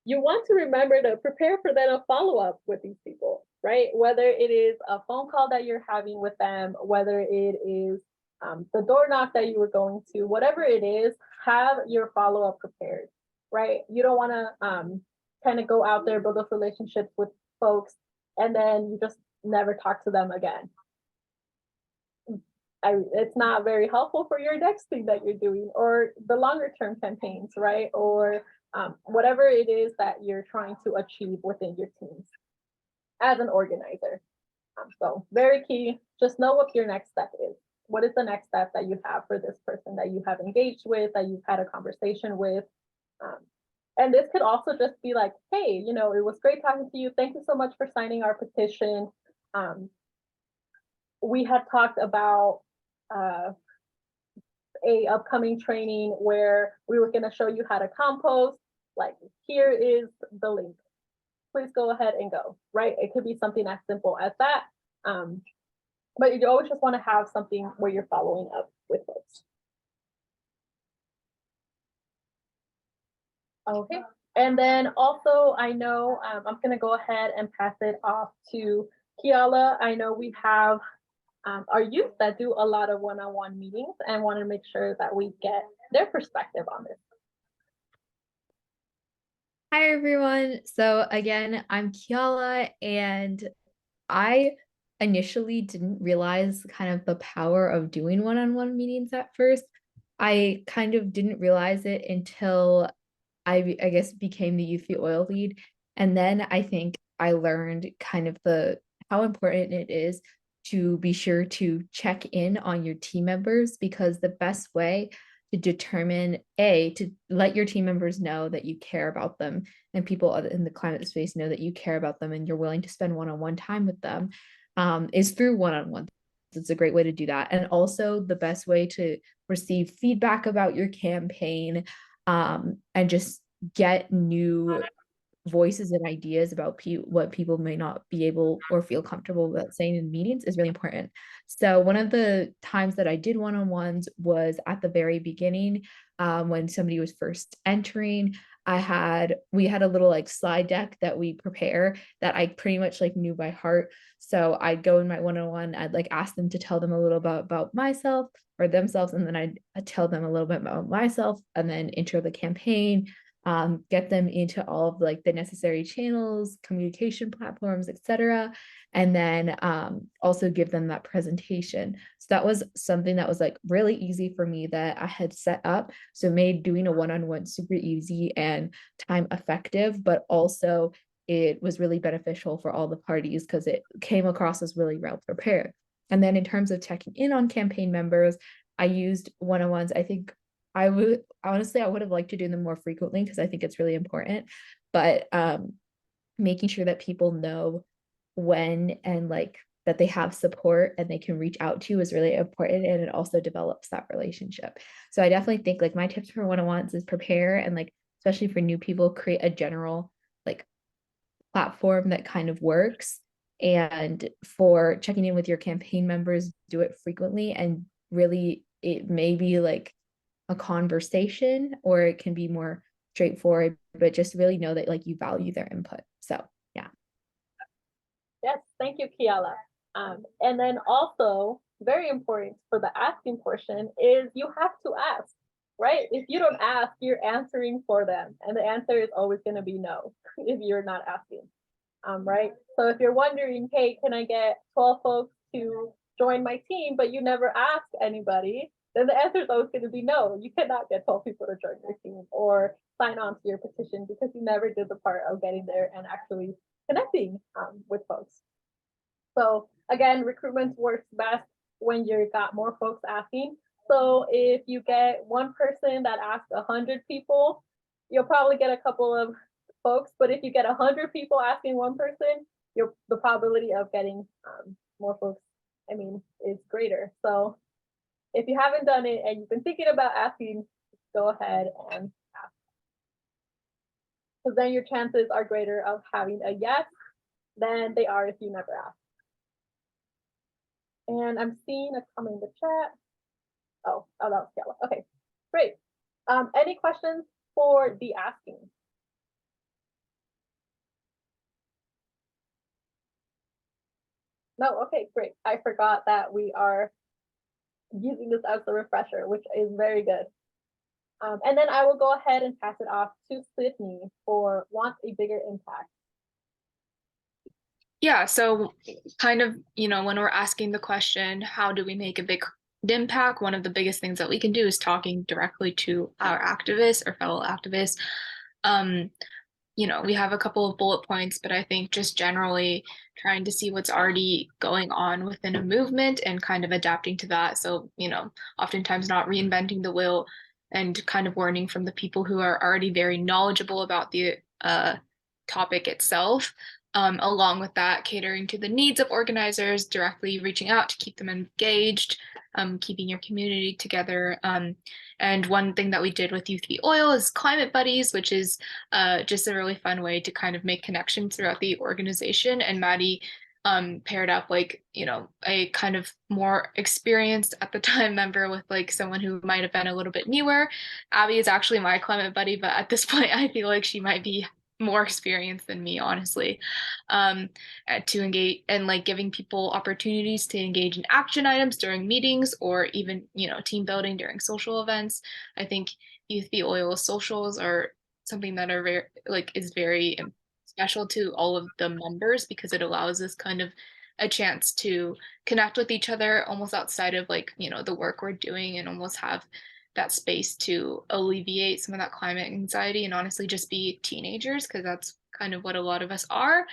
You want to remember to prepare for then a follow-up with these people, right? Whether it is a phone call that you're having with them, whether it is the door knock that you were going to, whatever it is, have your follow-up prepared, right? You don't want to kind of go out there, build those relationships with folks, and then you just never talk to them again. It's not very helpful for your next thing that you're doing, or the longer term campaigns, right? Or whatever it is that you're trying to achieve within your teams as an organizer. So very key, just know what your next step is. What is the next step that you have for this person that you have engaged with, that you've had a conversation with? And this could also just be like, hey, you know, it was great talking to you. Thank you so much for signing our petition. We had talked about a upcoming training where we were going to show you how to compost. Like, here is the link. Please go ahead and go, right? It could be something as simple as that. But you always just want to have something where you're following up with folks. Okay, and then also I know I'm going to go ahead and pass it off to Kiala. I know we have our youth that do a lot of one-on-one meetings and want to make sure that we get their perspective on this. Hi, everyone. So again, I'm Kiala, and I initially didn't realize kind of the power of doing one-on-one meetings at first. I kind of didn't realize it until I guess became the youth oil lead. And then I think I learned kind of how important it is to be sure to check in on your team members, because the best way to determine to let your team members know that you care about them, and people in the climate space know that you care about them and you're willing to spend one-on-one time with them, is through one-on-one. It's a great way to do that. And also the best way to receive feedback about your campaign, and just get new voices and ideas about what people may not be able or feel comfortable with saying in meetings is really important. So one of the times that I did one-on-ones was at the very beginning, when somebody was first entering. We had a little like slide deck that we prepare that I pretty much like knew by heart. So I'd go in my one-on-one, I'd like ask them to tell them a little about myself or themselves, and then I'd tell them a little bit about myself, and then intro the campaign, get them into all of like the necessary channels, communication platforms, etc. And then also give them that presentation. So that was something that was like really easy for me that I had set up. So it made doing a one-on-one super easy and time effective, but also it was really beneficial for all the parties because it came across as really well prepared. And then in terms of checking in on campaign members, I used one-on-ones. I think I would have liked to do them more frequently because I think it's really important, but making sure that people know when and like that they have support and they can reach out to is really important, and it also develops that relationship. So I definitely think like my tips for one-on-ones is prepare, and like especially for new people, create a general like platform that kind of works. And for checking in with your campaign members, do it frequently, and really it may be like a conversation or it can be more straightforward, but just really know that like you value their input. So yeah. Yes, thank you, Kiala. And then also very important for the asking portion is you have to ask, right? If you don't ask, you're answering for them, and the answer is always going to be no if you're not asking, right? So if you're wondering, hey, can I get 12 folks to join my team, but you never ask anybody, then the answer is always going to be no. You cannot get 12 people to join your team or sign on to your petition because you never did the part of getting there and actually connecting with folks. So again, recruitment works best when you got more folks asking. So if you get one person that asks 100 people, you'll probably get a couple of folks. But if you get 100 people asking one person, the probability of getting more folks, is greater. So if you haven't done it and you've been thinking about asking, go ahead and ask. Because then your chances are greater of having a yes than they are if you never ask. And I'm seeing a comment in the chat. Oh, that was Kayla. Okay, great. Any questions for the asking? No, okay, great. I forgot that we are using this as a refresher, which is very good. And then I will go ahead and pass it off to Sydney for want a bigger impact. Yeah, so kind of, when we're asking the question, how do we make a big impact? One of the biggest things that we can do is talking directly to our activists or fellow activists. we have a couple of bullet points, but I think just generally trying to see what's already going on within a movement and kind of adapting to that. So, oftentimes not reinventing the wheel and kind of learning from the people who are already very knowledgeable about the topic itself. Along with that, catering to the needs of organizers, directly reaching out to keep them engaged, keeping your community together. And one thing that we did with Youth v Oil is climate buddies, which is just a really fun way to kind of make connections throughout the organization. And Maddie paired up a kind of more experienced at the time member with someone who might have been a little bit newer. Abby is actually my climate buddy, but at this point I feel like she might be more experienced than me, honestly, to engage and giving people opportunities to engage in action items during meetings or even team building during social events. I think Youth v Oil socials are something that are very is very special to all of the members, because it allows us kind of a chance to connect with each other almost outside of the work we're doing, and almost have that space to alleviate some of that climate anxiety and honestly just be teenagers, because that's kind of what a lot of us are.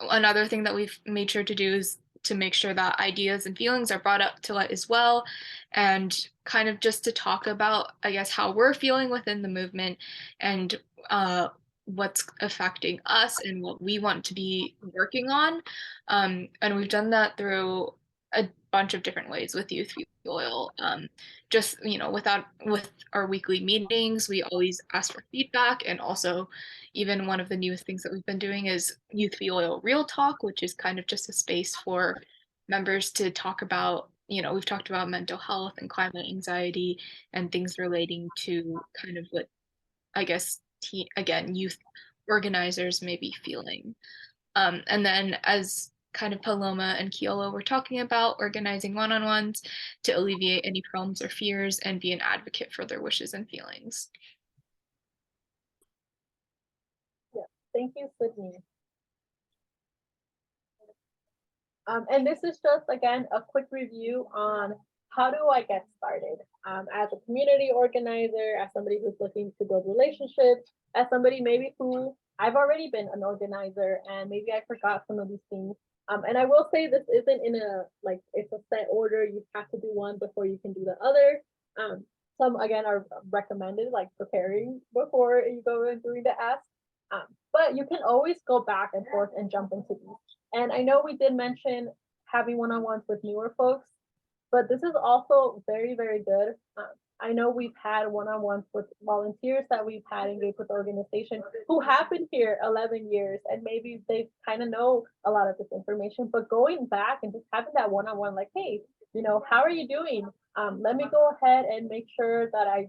Another thing that we've made sure to do is to make sure that ideas and feelings are brought up to light as well, and kind of just to talk about, I guess, how we're feeling within the movement and what's affecting us and what we want to be working on. And we've done that through a bunch of different ways with Youth v Oil. Just with our weekly meetings, we always ask for feedback, and also even one of the newest things that we've been doing is Youth v Oil Real Talk, which is kind of just a space for members to talk about, we've talked about mental health and climate anxiety and things relating to kind of what, I guess, youth organizers may be feeling. And then, as kind of Paloma and Keola were talking about, organizing one-on-ones to alleviate any problems or fears and be an advocate for their wishes and feelings. Yeah, thank you, Sydney. And this is just, again, a quick review on how do I get started as a community organizer, as somebody who's looking to build relationships, as somebody maybe who I've already been an organizer and maybe I forgot some of these things. And I will say this isn't in a, it's a set order. You have to do one before you can do the other. Some, again, are recommended, preparing before you go and doing the ask. But you can always go back and forth and jump into these. And I know we did mention having one-on-ones with newer folks, but this is also very, very good. I know we've had one-on-ones with volunteers that we've had engaged with the organization who have been here 11 years, and maybe they kind of know a lot of this information, but going back and just having that one-on-one, hey, how are you doing? Let me go ahead and make sure that I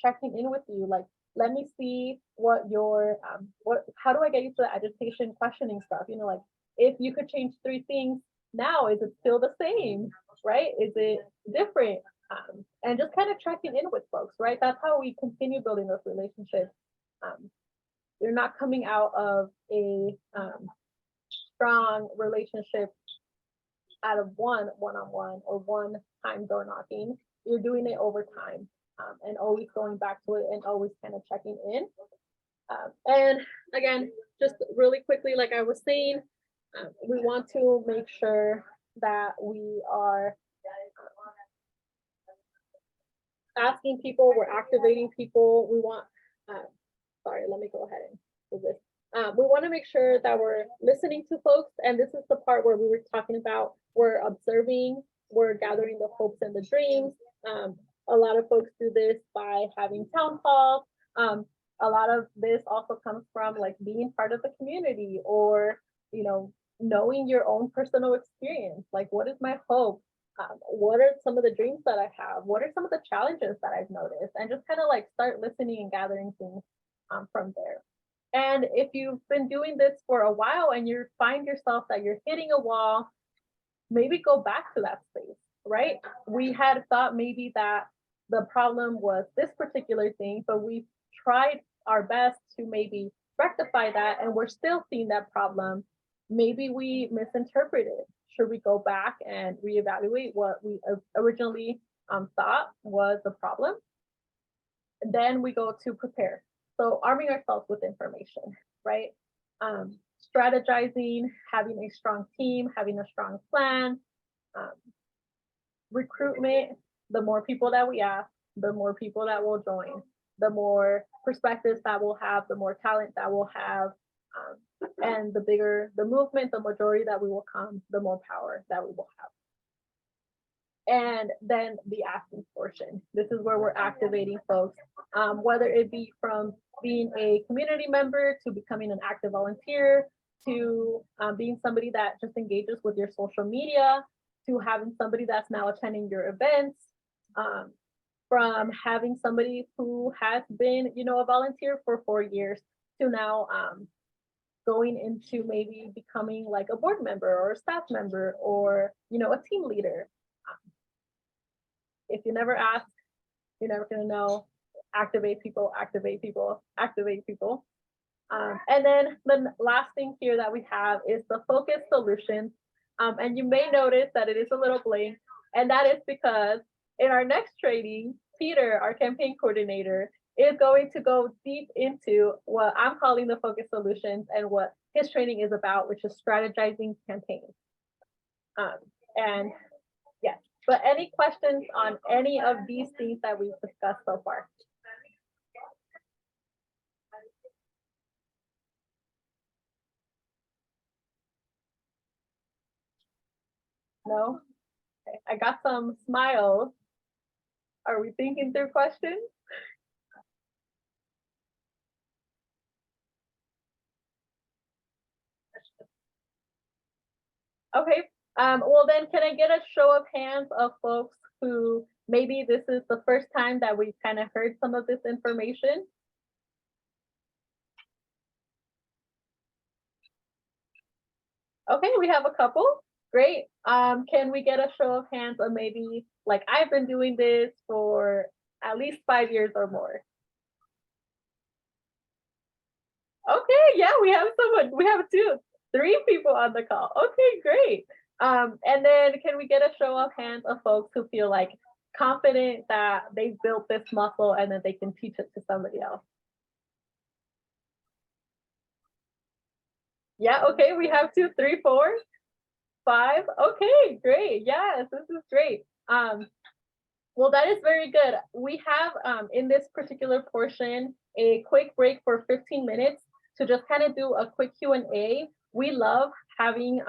checking in with you. Let me see what your, how do I get you to the agitation questioning stuff? If you could change 3 things now, is it still the same, right? Is it different? And just kind of checking in with folks, right? That's how we continue building those relationships. You're not coming out of a strong relationship out of one-on-one or one time door knocking. You're doing it over time, and always going back to it and always kind of checking in. And again, just really quickly, like I was saying, we want to make sure that we are asking people, we're activating people. We want, sorry, let me go ahead and do this. We want to make sure that we're listening to folks. And this is the part where we were talking about, we're observing, we're gathering the hopes and the dreams. A lot of folks do this by having town halls. A lot of this also comes from being part of the community, or, knowing your own personal experience. What is my hope? What are some of the dreams that I have? What are some of the challenges that I've noticed? And just kind of start listening and gathering things from there. And if you've been doing this for a while and you find yourself that you're hitting a wall, maybe go back to that space, right? We had thought maybe that the problem was this particular thing, but we've tried our best to maybe rectify that, and we're still seeing that problem. Maybe we misinterpreted. Should we go back and reevaluate what we originally thought was the problem? And then we go to prepare. So arming ourselves with information, right? Strategizing, having a strong team, having a strong plan, recruitment, the more people that we ask, the more people that will join, the more perspectives that we'll have, the more talent that we'll have, and the bigger the movement, the majority that we will come, the more power that we will have. And then the asking portion. This is where we're activating folks, whether it be from being a community member to becoming an active volunteer to being somebody that just engages with your social media to having somebody that's now attending your events, from having somebody who has been, a volunteer for 4 years to now going into maybe becoming like a board member or a staff member or, a team leader. If you never ask, you're never gonna know. Activate people, activate people, activate people. And then the last thing here that we have is the focus solutions. And you may notice that it is a little blank, and that is because in our next training, Peter, our campaign coordinator, is going to go deep into what I'm calling the focus solutions and what his training is about, which is strategizing campaigns. And yes, but any questions on any of these things that we've discussed so far? No? Okay. I got some smiles. Are we thinking through questions? Okay. Well then, can I get a show of hands of folks who maybe this is the first time that we've kind of heard some of this information? Okay, we have a couple. Great. Can we get a show of hands of maybe like I've been doing this for at least 5 years or more? Okay, yeah, we have someone. We have 3 people on the call. Okay, great. And then can we get a show of hands of folks who feel like confident that they've built this muscle and that they can teach it to somebody else? Yeah, okay, we have 2, 3, 4, 5. Okay, great. Yes, this is great. Well, that is very good. We have in this particular portion a quick break for 15 minutes to just kind of do a quick Q&A. We love having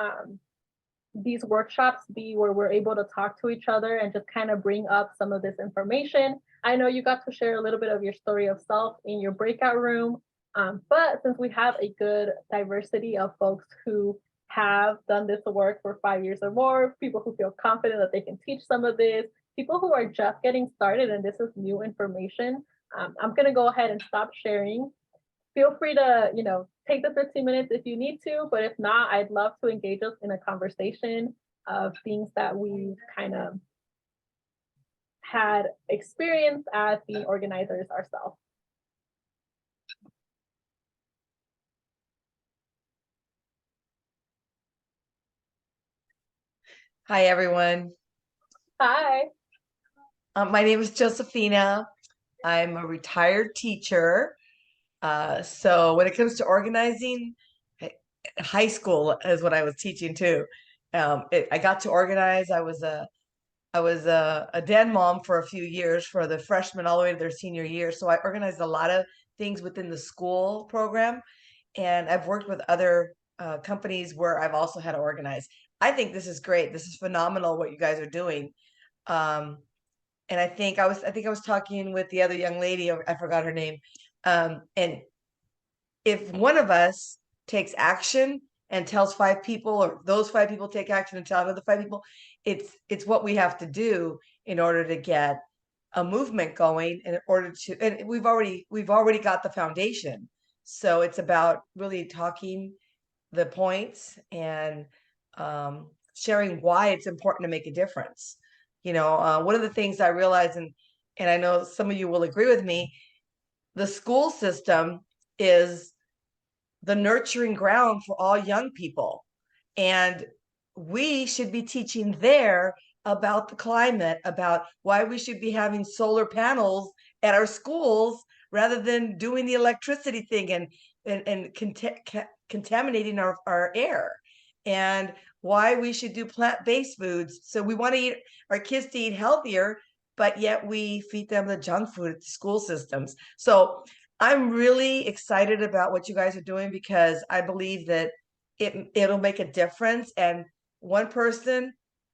these workshops be where we're able to talk to each other and just kind of bring up some of this information. I know you got to share a little bit of your story of self in your breakout room, but since we have a good diversity of folks who have done this work for 5 years or more, people who feel confident that they can teach some of this, people who are just getting started and this is new information, I'm gonna go ahead and stop sharing. Feel free to, take the 15 minutes if you need to, but if not, I'd love to engage us in a conversation of things that we've kind of had experience as being organizers ourselves. Hi, everyone. Hi. My name is Josephina. I'm a retired teacher. So when it comes to organizing, high school is what I was teaching too. I got to organize. I was a den mom for a few years for the freshmen all the way to their senior year. So I organized a lot of things within the school program, and I've worked with other companies where I've also had to organize. I think this is great. This is phenomenal what you guys are doing. And I think I was talking with the other young lady, I forgot her name. And if one of us takes action and tells 5 people, or those 5 people take action and tell another 5 people, it's what we have to do in order to get a movement going, in order to, and we've already got the foundation. So it's about really talking the points and sharing why it's important to make a difference. One of the things I realize, and I know some of you will agree with me, the school system is the nurturing ground for all young people. And we should be teaching there about the climate, about why we should be having solar panels at our schools rather than doing the electricity thing and contaminating our air, and why we should do plant-based foods. So we want to eat our kids to eat healthier, but yet we feed them the junk food at the school systems. So I'm really excited about what you guys are doing, because I believe that it'll make a difference, and one person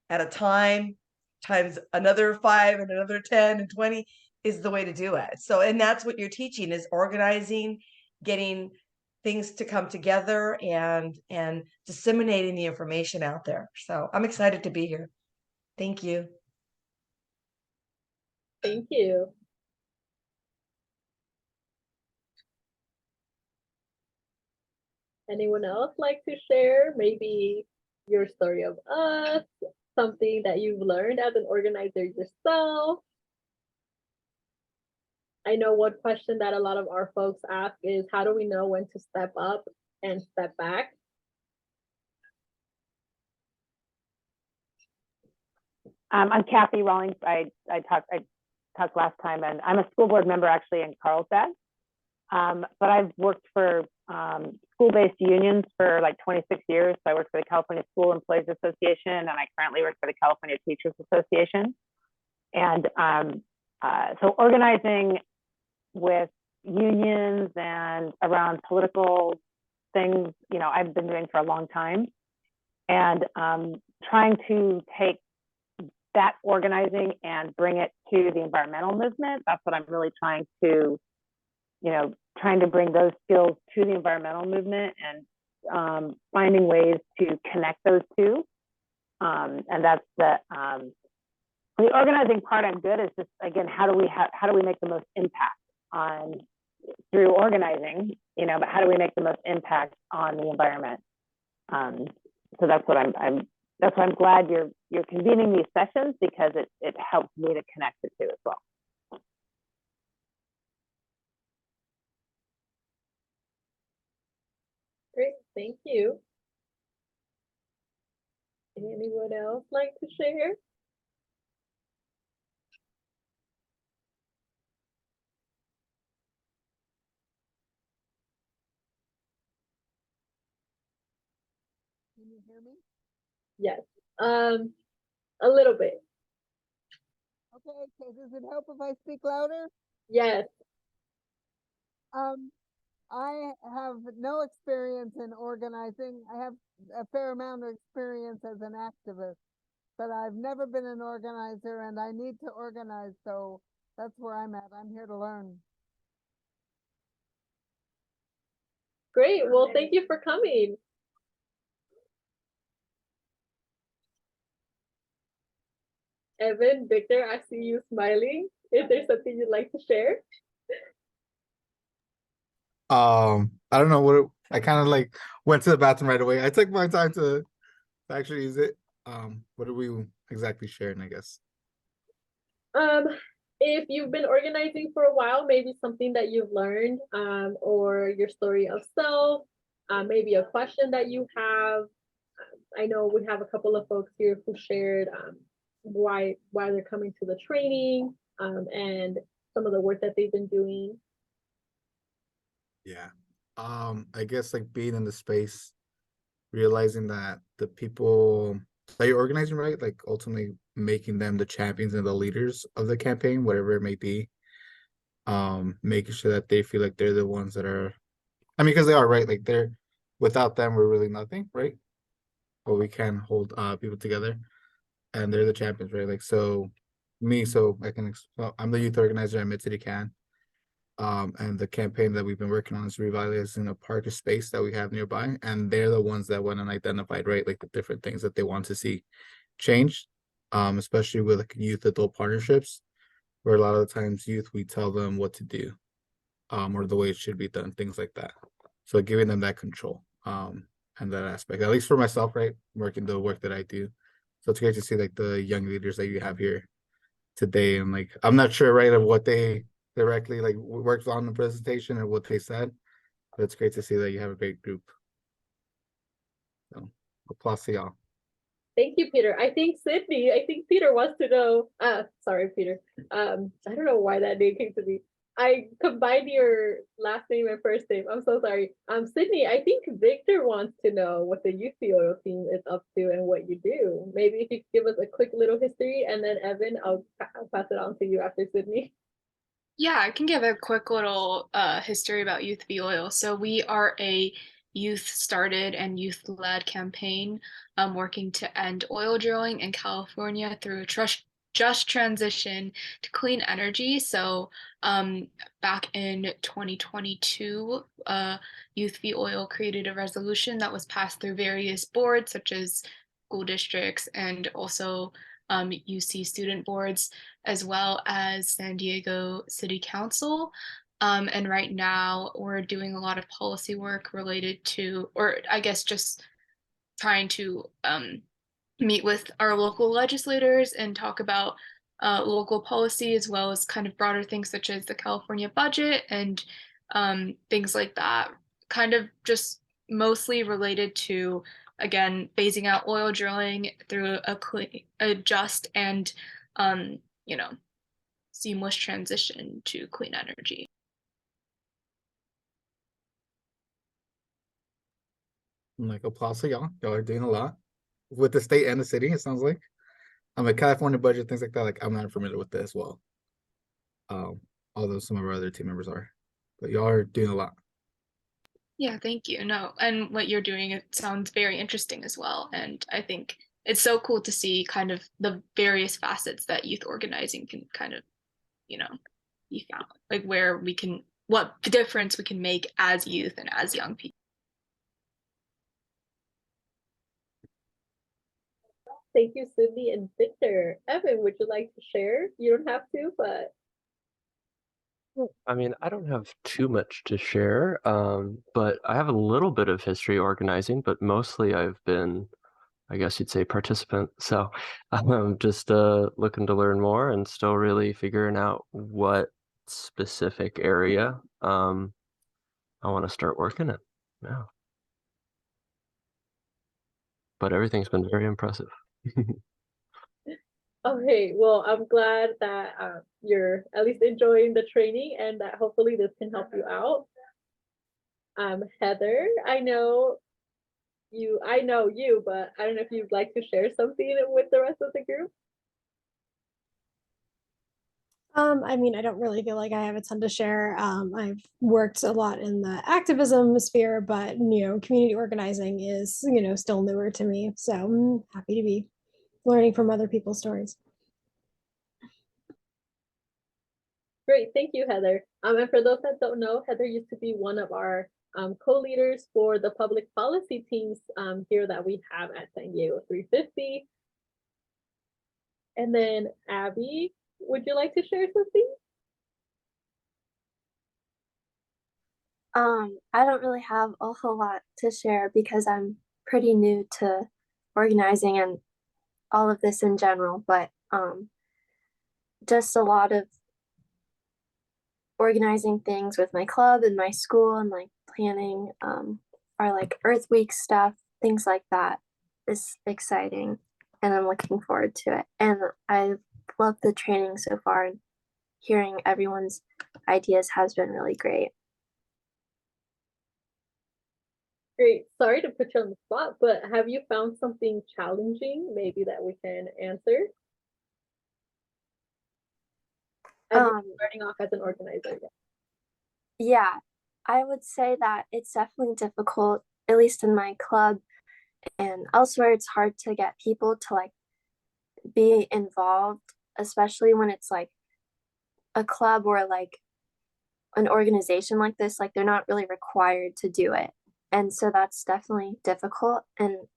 at a time times another 5 and another 10 and 20 is the way to do it. So, and that's what you're teaching, is organizing, getting things to come together, and disseminating the information out there. So I'm excited to be here. Thank you. Thank you. Anyone else like to share maybe your story of us, something that you've learned as an organizer yourself? I know one question that a lot of our folks ask is, how do we know when to step up and step back? I'm Kathy Rawlings. I talked last time, and I'm a school board member actually in Carlsbad. But I've worked for school-based unions for like 26 years. So I worked for the California School Employees Association, and I currently work for the California Teachers Association. And so organizing with unions and around political things, you know, I've been doing for a long time. And trying to take that organizing and bring it to the environmental movement. That's what I'm really trying to, you know, trying to bring those skills to the environmental movement, and finding ways to connect those two. And that's the organizing part I'm good is just, again, how do we make the most impact on through organizing, you know, but how do we make the most impact on the environment? So that's what that's why I'm glad you're convening these sessions, because it helps me to connect the two as well. Great, thank you. Anyone else like to share? Can you hear me? Yes, a little bit. Okay, does it help if I speak louder? Yes. I have no experience in organizing. I have a fair amount of experience as an activist, but I've never been an organizer, and I need to organize. So that's where I'm at. I'm here to learn. Great, well, thank you for coming. Evan, Victor, I see you smiling. Is there something you'd like to share? I don't know I kind of like went to the bathroom right away. I took my time to actually use it. What are we exactly sharing, I guess? If you've been organizing for a while, maybe something that you've learned, or your story of self, maybe a question that you have. I know we have a couple of folks here who shared why they're coming to the training, and some of the work that they've been doing. Yeah. I guess like being in the space, realizing that the people that you're organizing, right, like ultimately making them the champions and the leaders of the campaign, whatever it may be. Making sure that they feel like they're the ones that are, I mean, because they are, right? Like they're, without them, we're really nothing, right? But we can hold people together, and they're the champions, right? Like, so I'm the youth organizer at Mid City Can. And the campaign that we've been working on is revitalizing a park or space that we have nearby, and they're the ones that went and identified, right, like the different things that they want to see changed, especially with like youth adult partnerships, where a lot of the times youth, we tell them what to do, or the way it should be done, things like that. So giving them that control, and that aspect, at least for myself, right, working the work that I do. So it's great to see like the young leaders that you have here today, and like I'm not sure, right, of what they directly like worked on the presentation and what they said, but it's great to see that you have a great group. So applause to y'all. Thank you, Peter. I think Peter wants to know. Sorry, Peter. I don't know why that name came to me. I combined your last name and first name. I'm so sorry. Sydney, I think Victor wants to know what the Youth Oil team is up to and what you do. Maybe if you could give us a quick little history, and then Evan, I'll pass it on to you after Sydney. Yeah, I can give a quick little history about Youth v Oil. So we are a youth-started and youth-led campaign working to end oil drilling in California through a just transition to clean energy. So back in 2022, Youth v Oil created a resolution that was passed through various boards, such as school districts and also UC student boards, as well as San Diego City Council. And right now we're doing a lot of policy work related to, or I guess just trying to meet with our local legislators and talk about local policy, as well as kind of broader things such as the California budget and things like that. Kind of just mostly related to, again, phasing out oil drilling through a just and you know, seamless transition to clean energy. Like applause to y'all. Y'all are doing a lot with the state and the city, it sounds like. I mean, California budget, things like that. Like, I'm not familiar with that as well. Although some of our other team members are, but y'all are doing a lot. Yeah, thank you. No, and what you're doing, it sounds very interesting as well. And I think it's so cool to see kind of the various facets that youth organizing can kind of, be found, like where we can, what difference we can make as youth and as young people. Thank you, Sydney and Victor. Evan, would you like to share? You don't have to, but. I mean, I don't have too much to share, but I have a little bit of history organizing, but mostly I've been, I guess you'd say, participant. So I'm just looking to learn more and still really figuring out what specific area I want to start working in. Yeah. But everything's been very impressive. Okay, well, I'm glad that you're at least enjoying the training and that hopefully this can help you out. Heather, I know you, but I don't know if you'd like to share something with the rest of the group. I mean, I don't really feel like I have a ton to share. I've worked a lot in the activism sphere, but community organizing is, still newer to me. So I'm happy to be learning from other people's stories. Great, thank you, Heather. And for those that don't know, Heather used to be one of our co-leaders for the public policy teams here that we have at San Diego 350. And then Abby, would you like to share something? I don't really have a whole lot to share because I'm pretty new to organizing and all of this in general, but just a lot of organizing things with my club and my school and like planning our like Earth Week stuff, things like that is exciting and I'm looking forward to it. And I love the training so far, and hearing everyone's ideas has been really great. Great. Sorry to put you on the spot, but have you found something challenging maybe that we can answer? Starting off as an organizer. Yeah, I would say that it's definitely difficult, at least in my club and elsewhere. It's hard to get people to like be involved, especially when it's like a club or like an organization like this. Like they're not really required to do it. And so that's definitely difficult. And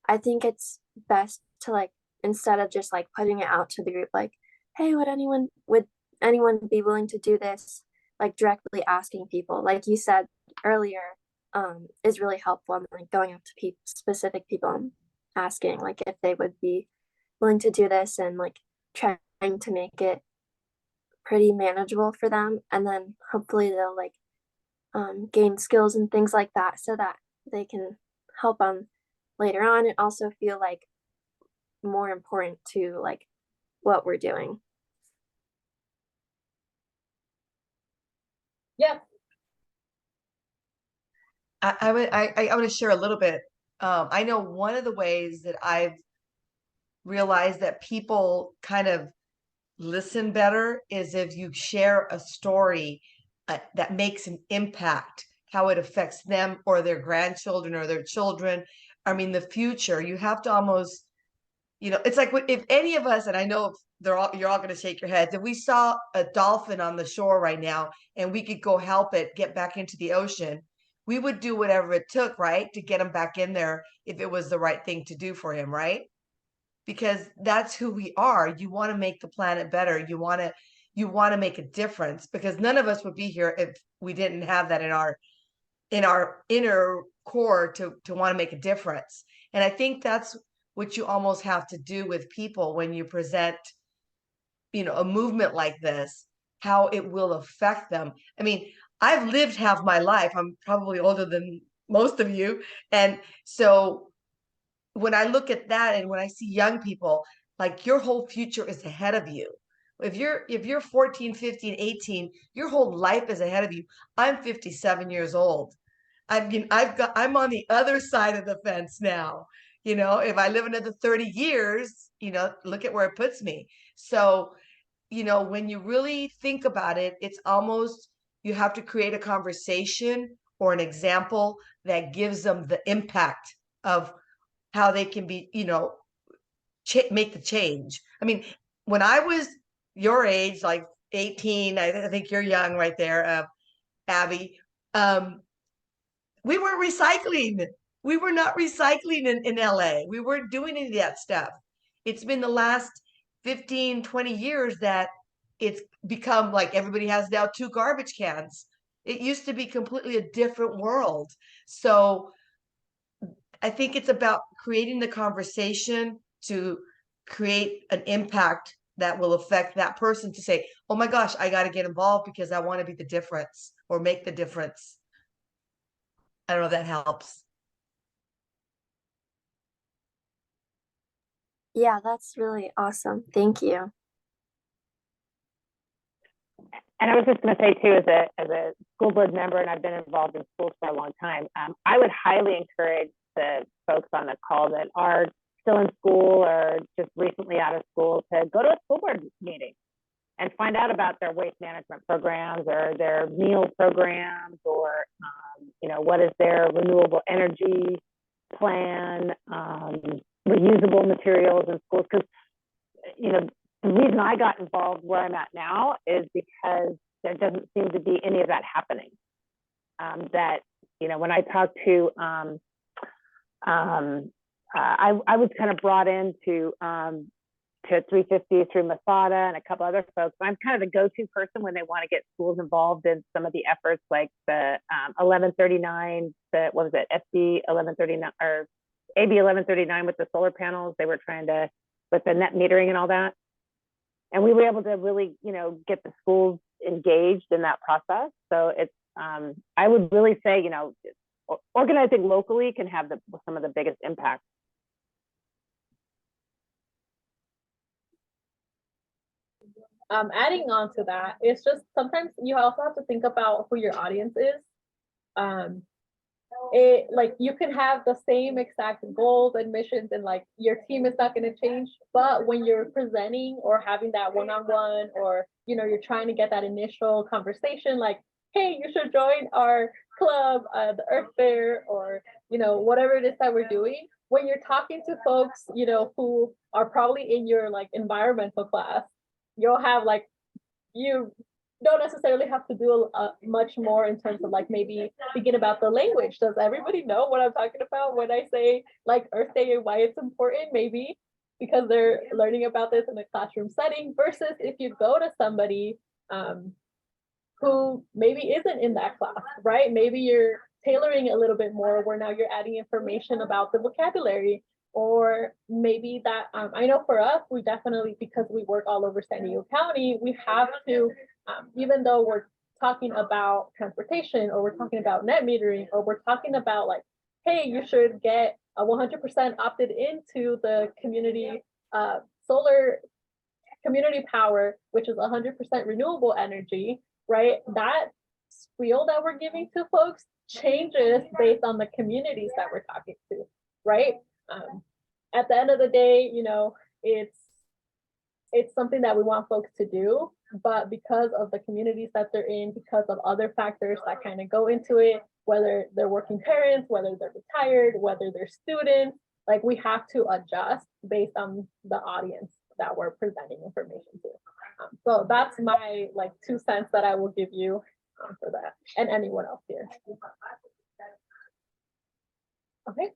I think it's best to like, instead of just like putting it out to the group, like, hey, would anyone be willing to do this? Like directly asking people, like you said earlier, is really helpful. I'm like going up to specific people and asking like if they would be willing to do this, and like trying to make it pretty manageable for them. And then hopefully they'll like gain skills and things like that so that they can help them later on and also feel like more important to like what we're doing. Yeah. I want to share a little bit. I know one of the ways that I've realized that people kind of listen better is if you share a story that makes an impact, how it affects them or their grandchildren or their children. I mean, the future, you have to almost, it's like if any of us, and I know you're all going to shake your heads, if we saw a dolphin on the shore right now and we could go help it get back into the ocean, we would do whatever it took, right, to get him back in there if it was the right thing to do for him, right? Because that's who we are. You want to make the planet better. You want to make a difference, because none of us would be here if we didn't have that in our inner core to want to make a difference. And I think that's what you almost have to do with people when you present, a movement like this, how it will affect them. I mean, I've lived half my life. I'm probably older than most of you. And so when I look at that and when I see young people, like, your whole future is ahead of you. If you're 14, 15, 18, your whole life is ahead of you. I'm 57 years old. I mean, I'm on the other side of the fence now. If I live another 30 years, look at where it puts me. So, when you really think about it, it's almost, you have to create a conversation or an example that gives them the impact of how they can be, make the change. I mean, when I was your age, like 18, I think you're young right there, Abby, we weren't recycling. We were not recycling in LA. We weren't doing any of that stuff. It's been the last 15, 20 years that it's become like everybody has now 2 garbage cans. It used to be completely a different world. So I think it's about creating the conversation to create an impact that will affect that person to say, oh my gosh, I got to get involved because I want to be the difference or make the difference. I don't know if that helps. Yeah, that's really awesome. Thank you. And I was just going to say too, as a school board member, and I've been involved in schools for a long time, I would highly encourage the folks on the call that are still in school or just recently out of school to go to a school board meeting and find out about their waste management programs or their meal programs, or what is their renewable energy plan, reusable materials in schools. Because the reason I got involved where I'm at now is because there doesn't seem to be any of that happening. When I talked to, I was kind of brought into to 350 through Masada and a couple other folks. I'm kind of the go-to person when they want to get schools involved in some of the efforts, like the 1139, what was it, SB 1139 or AB 1139 with the solar panels. They were trying to, with the net metering and all that. And we were able to really, get the schools engaged in that process. So it's, I would really say, organizing locally can have some of the biggest impact. Adding on to that, it's just sometimes you also have to think about who your audience is. Like, you can have the same exact goals and missions, and like your team is not going to change, but when you're presenting or having that one-on-one, or you're trying to get that initial conversation, like, hey, you should join our club, the Earth Fair, or whatever it is that we're doing. When you're talking to folks who are probably in your like environmental class, you'll have like, you don't necessarily have to do much more in terms of like maybe thinking about the language. Does everybody know what I'm talking about when I say like Earth Day and why it's important? Maybe because they're learning about this in a classroom setting, versus if you go to somebody who maybe isn't in that class, right? Maybe you're tailoring a little bit more where now you're adding information about the vocabulary. Or maybe that, I know for us, we definitely, because we work all over San Diego County, we have to, even though we're talking about transportation, or we're talking about net metering, or we're talking about like, hey, you should get a 100% opted into the community solar community power, which is 100% renewable energy, right? That spiel that we're giving to folks changes based on the communities that we're talking to, right? At the end of the day, you know, it's something that we want folks to do, but because of the communities that they're in, because of other factors that kind of go into it, whether they're working parents, whether they're retired, whether they're students, like we have to adjust based on the audience that we're presenting information to. So that's my like 2 cents that I will give you for that, and anyone else here. Okay.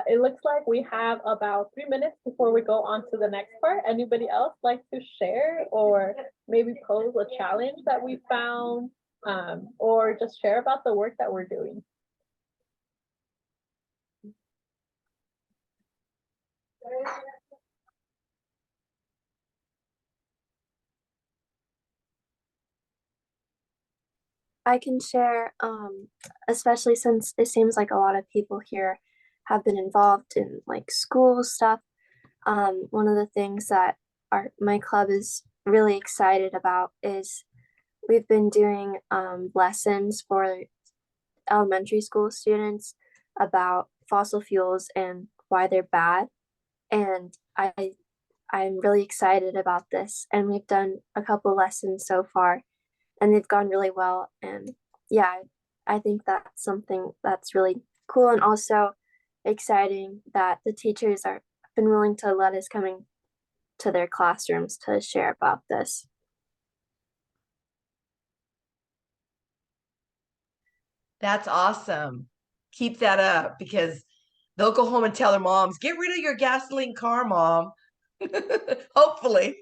It looks like we have about 3 minutes before we go on to the next part. Anybody else like to share or maybe pose a challenge that we found, or just share about the work that we're doing? I can share, especially since it seems like a lot of people here have been involved in like school stuff. One of the things that my club is really excited about is we've been doing lessons for elementary school students about fossil fuels and why they're bad. And I'm really excited about this. And we've done a couple lessons so far, and they've gone really well. And yeah, I think that's something that's really cool and also exciting that the teachers are been willing to let us come to their classrooms to share about this. That's awesome. Keep that up because they'll go home and tell their moms, get rid of your gasoline car, mom. Hopefully.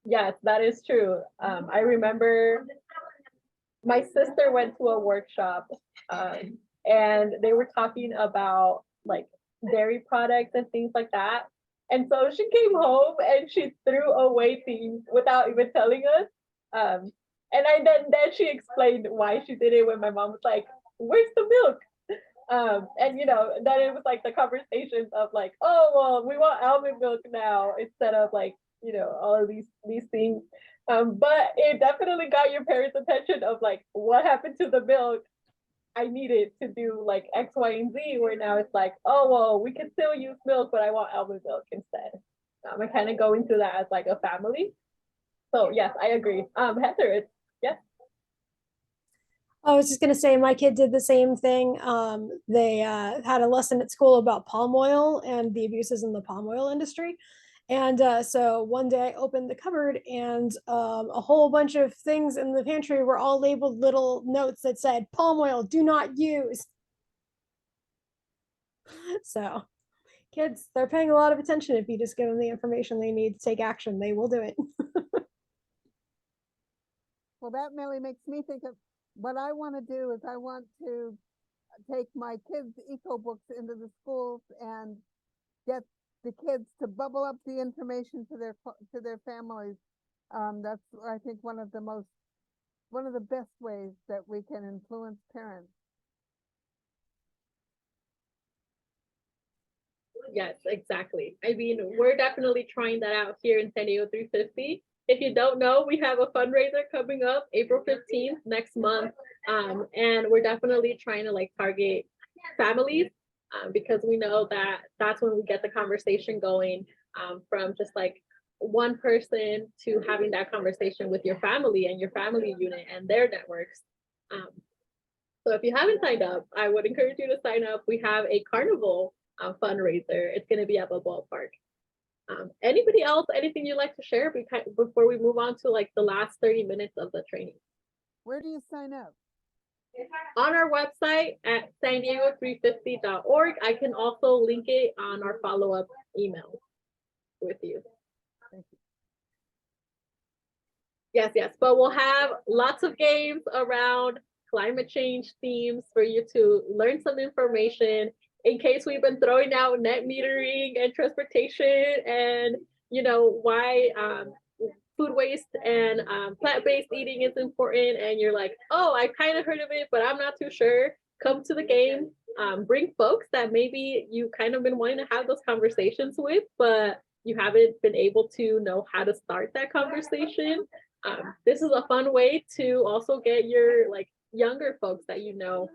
Yes, that is true. I remember my sister went to a workshop and they were talking about like dairy products and things like that. And so she came home and she threw away things without even telling us. And then she explained why she did it when my mom was like, "Where's the milk?" And you know, then it was like the conversations of like, "Oh well, we want almond milk now," instead of like, you know, all of these things. But it definitely got your parents' attention of like, what happened to the milk? I needed to do like X, Y, and Z, where now it's like, oh, well, we can still use milk, but I want almond milk instead. I kind of go into that as like a family. So yes, I agree. Heather, yes. I was just going to say my kid did the same thing. They had a lesson at school about palm oil and the abuses in the palm oil industry. And so one day I opened the cupboard and a whole bunch of things in the pantry were all labeled little notes that said palm oil, do not use. So kids, they're paying a lot of attention. If you just give them the information they need to take action, they will do it. Well, that really makes me think of what I want to do is I want to take my kids' eco books into the schools and get the kids to bubble up the information to their families. That's, I think, one of the best ways that we can influence parents. Yes, exactly. I mean, we're definitely trying that out here in San Diego 350. If you don't know, we have a fundraiser coming up April 15th next month. And we're definitely trying to like target families because we know that that's when we get the conversation going from just like one person to having that conversation with your family and your family unit and their networks. So if you haven't signed up, I would encourage you to sign up. We have a carnival fundraiser. It's going to be at the ballpark. Anybody else, anything you'd like to share before we move on to like the last 30 minutes of the training? Where do you sign up? On our website at sandiego350.org. I can also link it on our follow-up email with you. Yes, but we'll have lots of games around climate change themes for you to learn some information in case we've been throwing out net metering and transportation and, you know, why food waste and plant-based eating is important. And you're like, oh, I kind of heard of it, but I'm not too sure. Come to the game. Bring folks that maybe you kind of been wanting to have those conversations with, but you haven't been able to know how to start that conversation, this is a fun way to also get your like younger folks that you know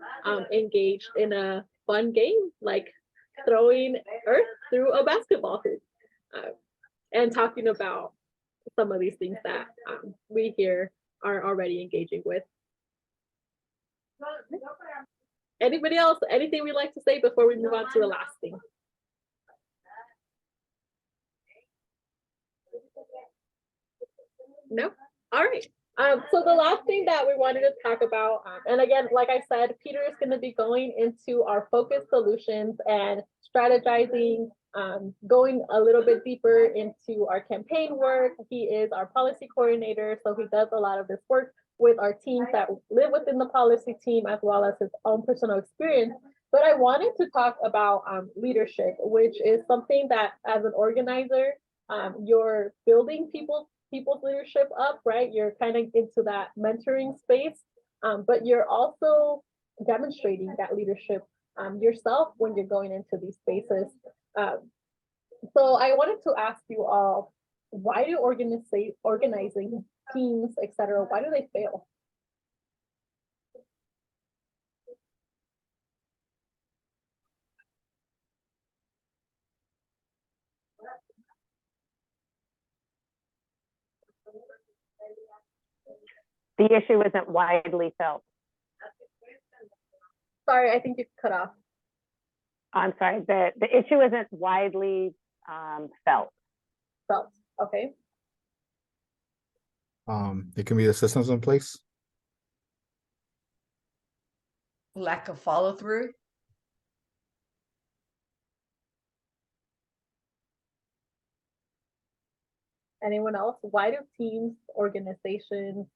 engaged in a fun game like throwing earth through a basketball hoop, and talking about some of these things that we here are already engaging with. Anybody else? Anything we'd like to say before we move on to the last thing? No? All right. So the last thing that we wanted to talk about, and again, like I said, Peter is going to be going into our focus solutions and strategizing, going a little bit deeper into our campaign work. He is our policy coordinator, so he does a lot of this work with our teams that live within the policy team, as well as his own personal experience. But I wanted to talk about leadership, which is something that as an organizer, you're building people's leadership up, right? You're kind of into that mentoring space, but you're also demonstrating that leadership yourself when you're going into these spaces. So I wanted to ask you all, why do organizing teams, etc., why do they fail? The issue isn't widely felt. Sorry, I think you cut off. I'm sorry, the issue isn't widely felt. Felt, okay. It can be the systems in place. Lack of follow through. Anyone else? Why do teams, organizations,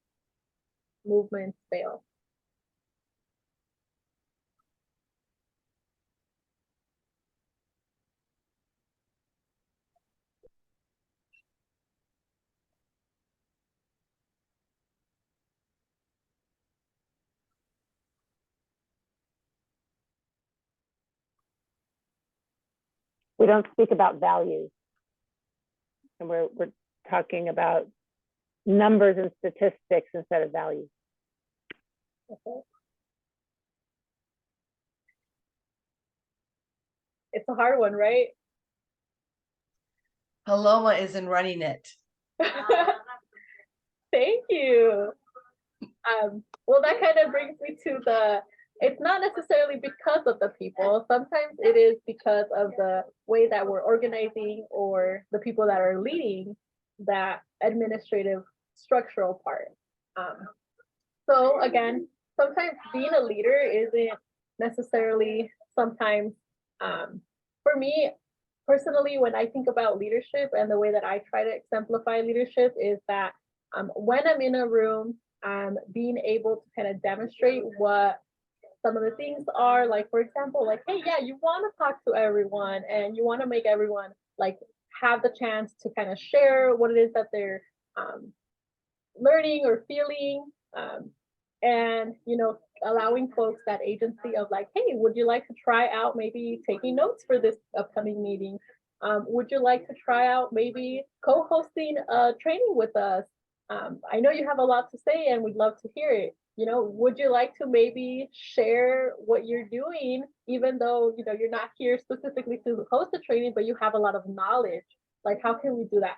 movements fail? We don't speak about values. And we're talking about numbers and statistics instead of values. Okay. It's a hard one, right? Paloma isn't running it. Thank you. Well, that kind of brings me to it's not necessarily because of the people. Sometimes it is because of the way that we're organizing or the people that are leading that administrative structural part. So again, sometimes being a leader isn't necessarily sometimes, for me personally, when I think about leadership and the way that I try to exemplify leadership is that when I'm in a room, being able to kind of demonstrate what some of the things are, like, for example, like, hey, yeah, you want to talk to everyone and you want to make everyone like have the chance to kind of share what it is that they're learning or feeling, and allowing folks that agency of like, hey, would you like to try out maybe taking notes for this upcoming meeting? Would you like to try out maybe co-hosting a training with us? I know you have a lot to say and we'd love to hear it. Would you like to maybe share what you're doing, even though you're not here specifically to host a training, but you have a lot of knowledge? Like, how can we do that?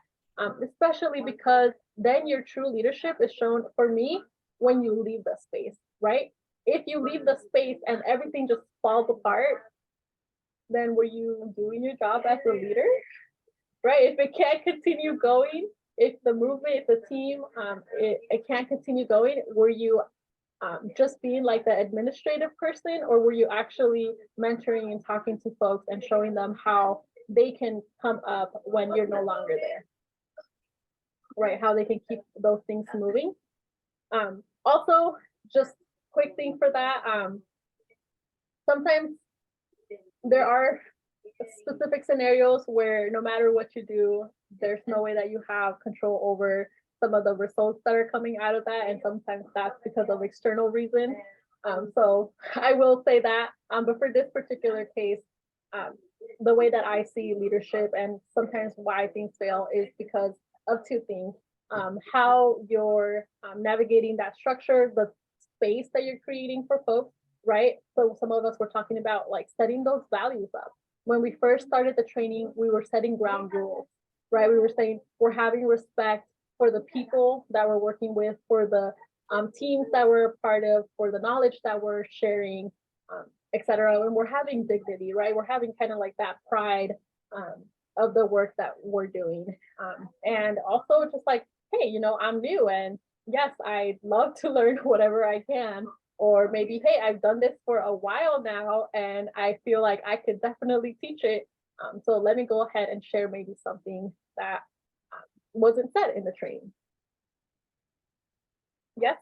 Especially because then your true leadership is shown, for me, when you leave the space, right? If you leave the space and everything just falls apart, then were you doing your job as a leader, right? If it can't continue going, if the movement, if the team, it can't continue going, were you just being like the administrative person, or were you actually mentoring and talking to folks and showing them how they can come up when you're no longer there, right? How they can keep those things moving. Also, just quick thing for that, sometimes there are specific scenarios where no matter what you do, there's no way that you have control over some of the results that are coming out of that, and sometimes that's because of external reasons. So I will say that, but for this particular case, the way that I see leadership and sometimes why things fail is because of two things. How you're navigating that structure, the space that you're creating for folks, right? So some of us were talking about like setting those values up. When we first started the training, we were setting ground rules, right? We were saying we're having respect for the people that we're working with, for the teams that we're a part of, for the knowledge that we're sharing, etc. And we're having dignity, right? We're having kind of like that pride of the work that we're doing. And also just like, hey, you know, I'm new and yes, I'd love to learn whatever I can. Or maybe, hey, I've done this for a while now and I feel like I could definitely teach it. So let me go ahead and share maybe something that wasn't said in the training. Yes.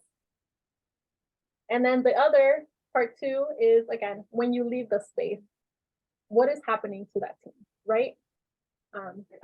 And then the other part two is, again, when you leave the space, what is happening to that team, right?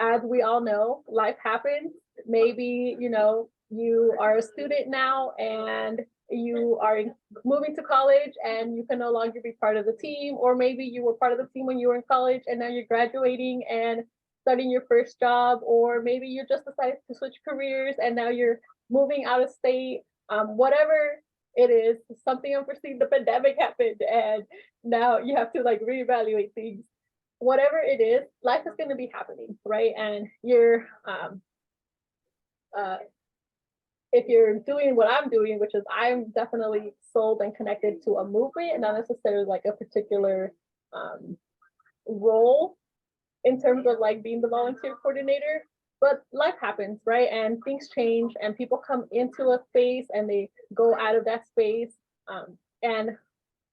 As we all know, life happens. Maybe, you know, you are a student now and you are moving to college and you can no longer be part of the team, or maybe you were part of the team when you were in college and now you're graduating and starting your first job, or maybe you just decided to switch careers and now you're moving out of state. Whatever it is, something unforeseen, the pandemic happened and now you have to like reevaluate things. Whatever it is, life is going to be happening, right? And you're if you're doing what I'm doing, which is I'm definitely sold and connected to a movement and not necessarily like a particular role in terms of like being the volunteer coordinator, but life happens, right? And things change and people come into a space and they go out of that space. And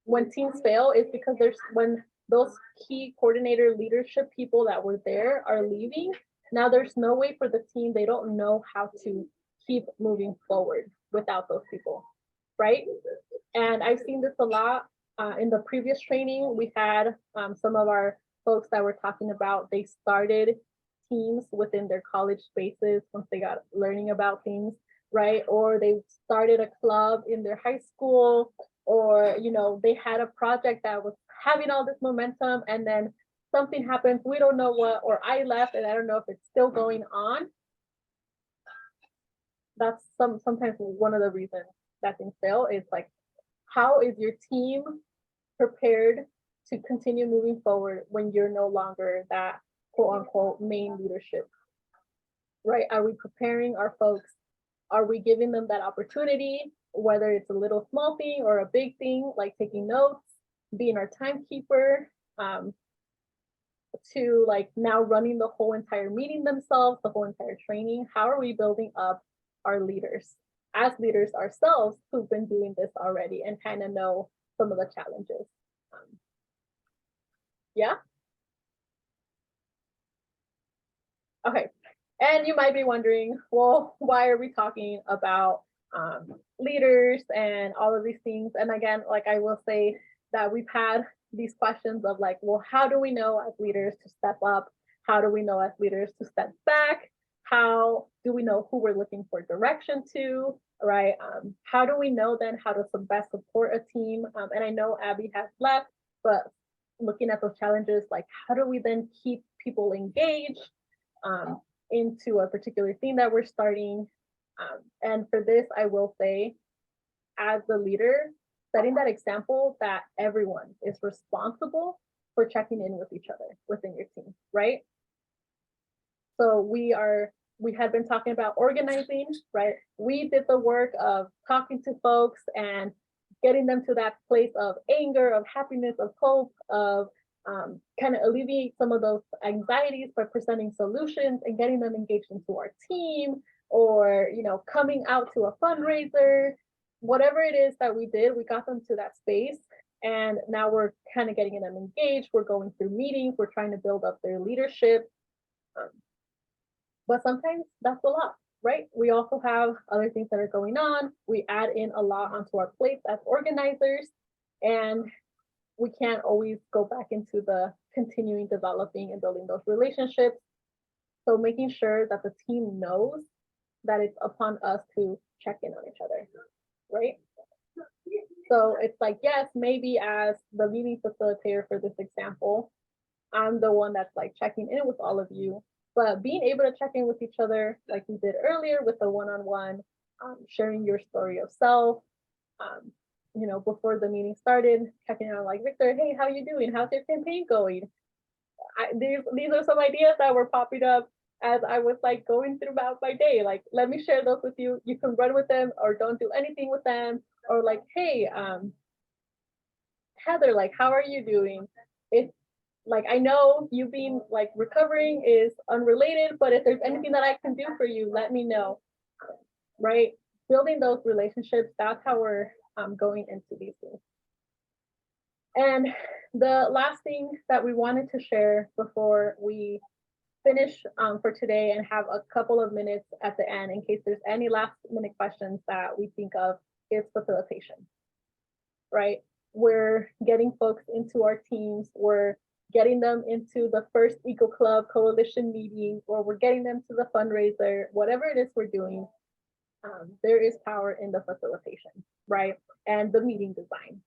when teams fail, it's because when those key coordinator leadership people that were there are leaving, now there's no way for the team, they don't know how to keep moving forward without those people, right? And I've seen this a lot in the previous training. We had some of our folks that were talking about they started teams within their college spaces once they got learning about things, right? Or they started a club in their high school, or you know, they had a project that was having all this momentum and then something happens, we don't know what, or I left and I don't know if it's still going on. That's sometimes one of the reasons that things fail is like, how is your team prepared to continue moving forward when you're no longer that quote unquote main leadership, right? Are we preparing our folks? Are we giving them that opportunity, whether it's a little small thing or a big thing, like taking notes, being our timekeeper, to like now running the whole entire meeting themselves, the whole entire training? How are we building up our leaders as leaders ourselves who've been doing this already and kind of know some of the challenges? Yeah. Okay. And you might be wondering, well, why are we talking about leaders and all of these things? And again, like I will say that we've had these questions of like, well, how do we know as leaders to step up? How do we know as leaders to step back? How do we know who we're looking for direction to, right? How do we know then how to best support a team? And I know Abby has left, but looking at those challenges, like how do we then keep people engaged into a particular theme that we're starting? And for this, I will say, as the leader, setting that example that everyone is responsible for checking in with each other within your team, right? So we had been talking about organizing, right? We did the work of talking to folks and getting them to that place of anger, of happiness, of hope, of kind of alleviate some of those anxieties by presenting solutions and getting them engaged into our team, or you know, coming out to a fundraiser. Whatever it is that we did, we got them to that space, and now we're kind of getting them engaged. We're going through meetings, we're trying to build up their leadership. But sometimes that's a lot, right? We also have other things that are going on. We add in a lot onto our plates as organizers, and we can't always go back into the continuing developing and building those relationships. So making sure that the team knows that it's upon us to check in on each other, right? So it's like, yes, maybe as the meeting facilitator for this example, I'm the one that's like checking in with all of you. But being able to check in with each other, like we did earlier with the one-on-one, sharing your story of self, you know, before the meeting started, checking out like, Victor, hey, how you doing? How's your campaign going? These are some ideas that were popping up as I was like going through about my day. Like, let me share those with you. You can run with them or don't do anything with them. Or like, hey, Heather, like, how are you doing? If like, I know you being like recovering is unrelated, but if there's anything that I can do for you, let me know, right? Building those relationships, that's how we're going into these things. And the last thing that we wanted to share before we finish for today and have a couple of minutes at the end in case there's any last minute questions that we think of is facilitation, right? We're getting folks into our teams, we're getting them into the first Eco Club coalition meeting, or we're getting them to the fundraiser, whatever it is we're doing, there is power in the facilitation, right? And the meeting design.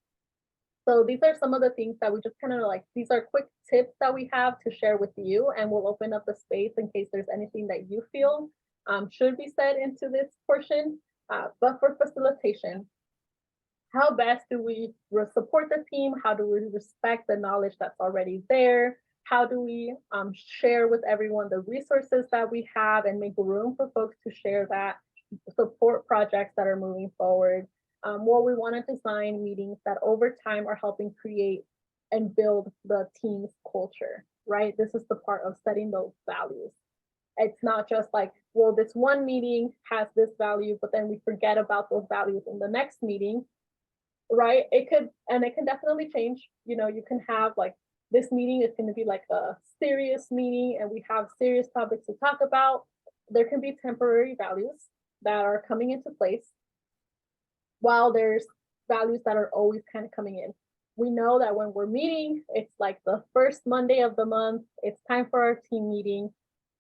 So these are some of the things that we just kind of like, these are quick tips that we have to share with you, and we'll open up the space in case there's anything that you feel should be said into this portion. But for facilitation, how best do we support the team? How do we respect the knowledge that's already there? How do we share with everyone the resources that we have and make room for folks to share that, support projects that are moving forward? Well, we want to design meetings that over time are helping create and build the team's culture, right? This is the part of setting those values. It's not just like, well, this one meeting has this value, but then we forget about those values in the next meeting, right? It could, and it can definitely change. You know, you can have like, this meeting is going to be like a serious meeting and we have serious topics to talk about. There can be temporary values that are coming into place, while there's values that are always kind of coming in. We know that when we're meeting, it's like the first Monday of the month, it's time for our team meeting.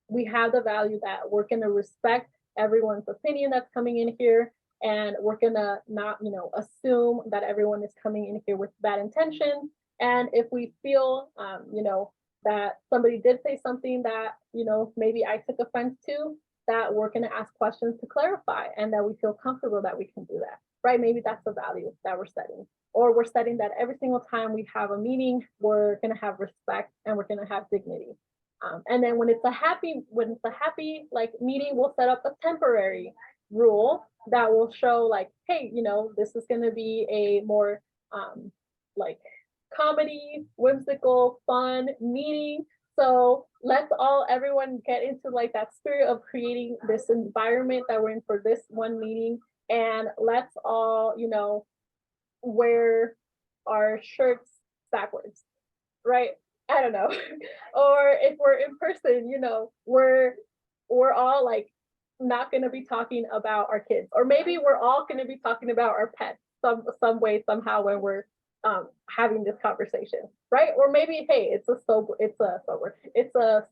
We have the value that we're going to respect everyone's opinion that's coming in here, and we're going to not, you know, assume that everyone is coming in here with bad intention. And if we feel, you know, that somebody did say something that, you know, maybe I took offense to, that we're going to ask questions to clarify, and that we feel comfortable that we can do that. Right? Maybe that's the value that we're setting, or we're setting that every single time we have a meeting, we're going to have respect and we're going to have dignity. And then when it's a happy like meeting, we'll set up a temporary rule that will show like, hey, you know, this is going to be a more like comedy, whimsical, fun meeting. So let's everyone get into like that spirit of creating this environment that we're in for this one meeting. And let's all, you know, wear our shirts backwards, right? I don't know. Or if we're in person, you know, we're all like not going to be talking about our kids, or maybe we're all going to be talking about our pets some way, somehow, when we're having this conversation, right? Or maybe, hey, it's a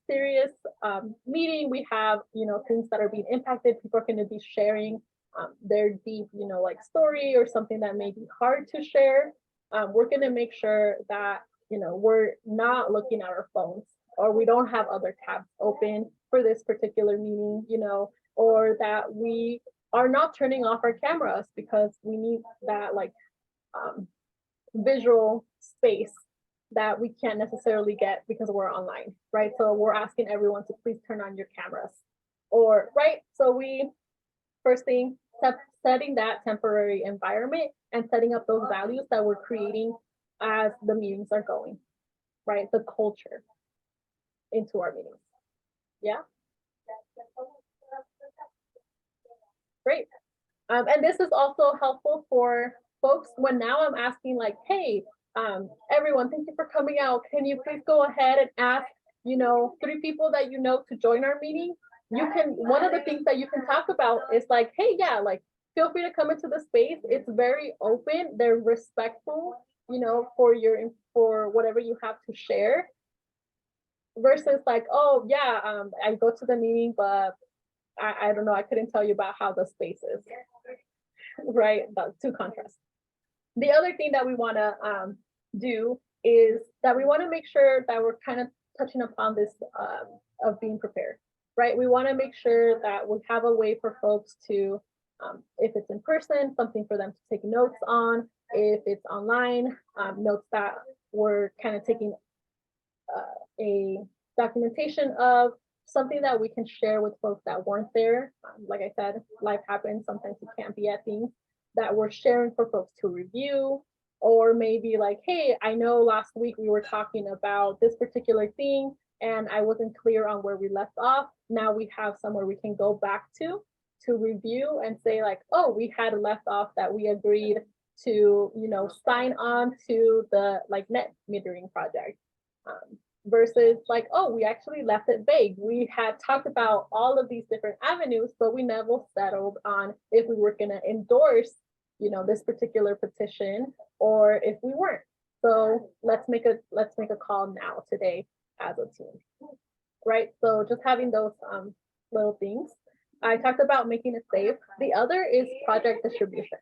serious meeting. We have, you know, things that are being impacted. People are going to be sharing their deep, you know, like story or something that may be hard to share. We're going to make sure that, you know, we're not looking at our phones, or we don't have other tabs open for this particular meeting, you know, or that we are not turning off our cameras because we need that like visual space that we can't necessarily get because we're online, right? So we're asking everyone to please turn on your cameras, or right. So we first thing, setting that temporary environment and setting up those values that we're creating as the meetings are going, right? The culture into our meetings. Yeah. Great. And this is also helpful for folks when now I'm asking like, hey, everyone, thank you for coming out. Can you please go ahead and ask, you know, 3 people that you know to join our meeting? You can, one of the things that you can talk about is like, hey, yeah, like, feel free to come into the space. It's very open. They're respectful, you know, for whatever you have to share. Versus like, oh yeah, I go to the meeting, but I don't know, I couldn't tell you about how the space is. Right, the two contrasts. The other thing that we want to do is that we want to make sure that we're kind of touching upon this of being prepared, right? We want to make sure that we have a way for folks to, if it's in person, something for them to take notes on. If it's online, notes that we're kind of taking a documentation of, something that we can share with folks that weren't there. Like I said, life happens. Sometimes you can't be at things that we're sharing for folks to review, or maybe like, hey, I know last week we were talking about this particular thing and I wasn't clear on where we left off. Now we have somewhere we can go back to review and say like, oh, we had left off that we agreed to, you know, sign on to the like net metering project. Versus like, oh, we actually left it vague. We had talked about all of these different avenues, but we never settled on if we were going to endorse, you know, this particular petition or if we weren't. So let's make a call now today as a team, right? So just having those little things. I talked about making it safe. The other is project distribution,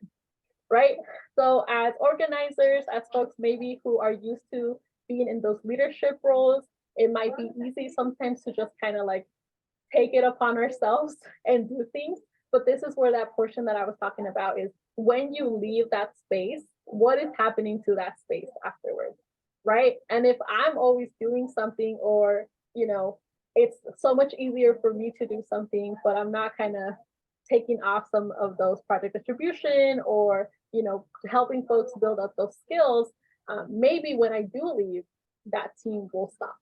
right? So as organizers, as folks maybe who are used to being in those leadership roles, it might be easy sometimes to just kind of like take it upon ourselves and do things. But this is where that portion that I was talking about is when you leave that space, what is happening to that space afterwards, right? And if I'm always doing something, or, you know, it's so much easier for me to do something, but I'm not kind of taking off some of those project distribution or, you know, helping folks build up those skills. Maybe when I do leave, that team will stop,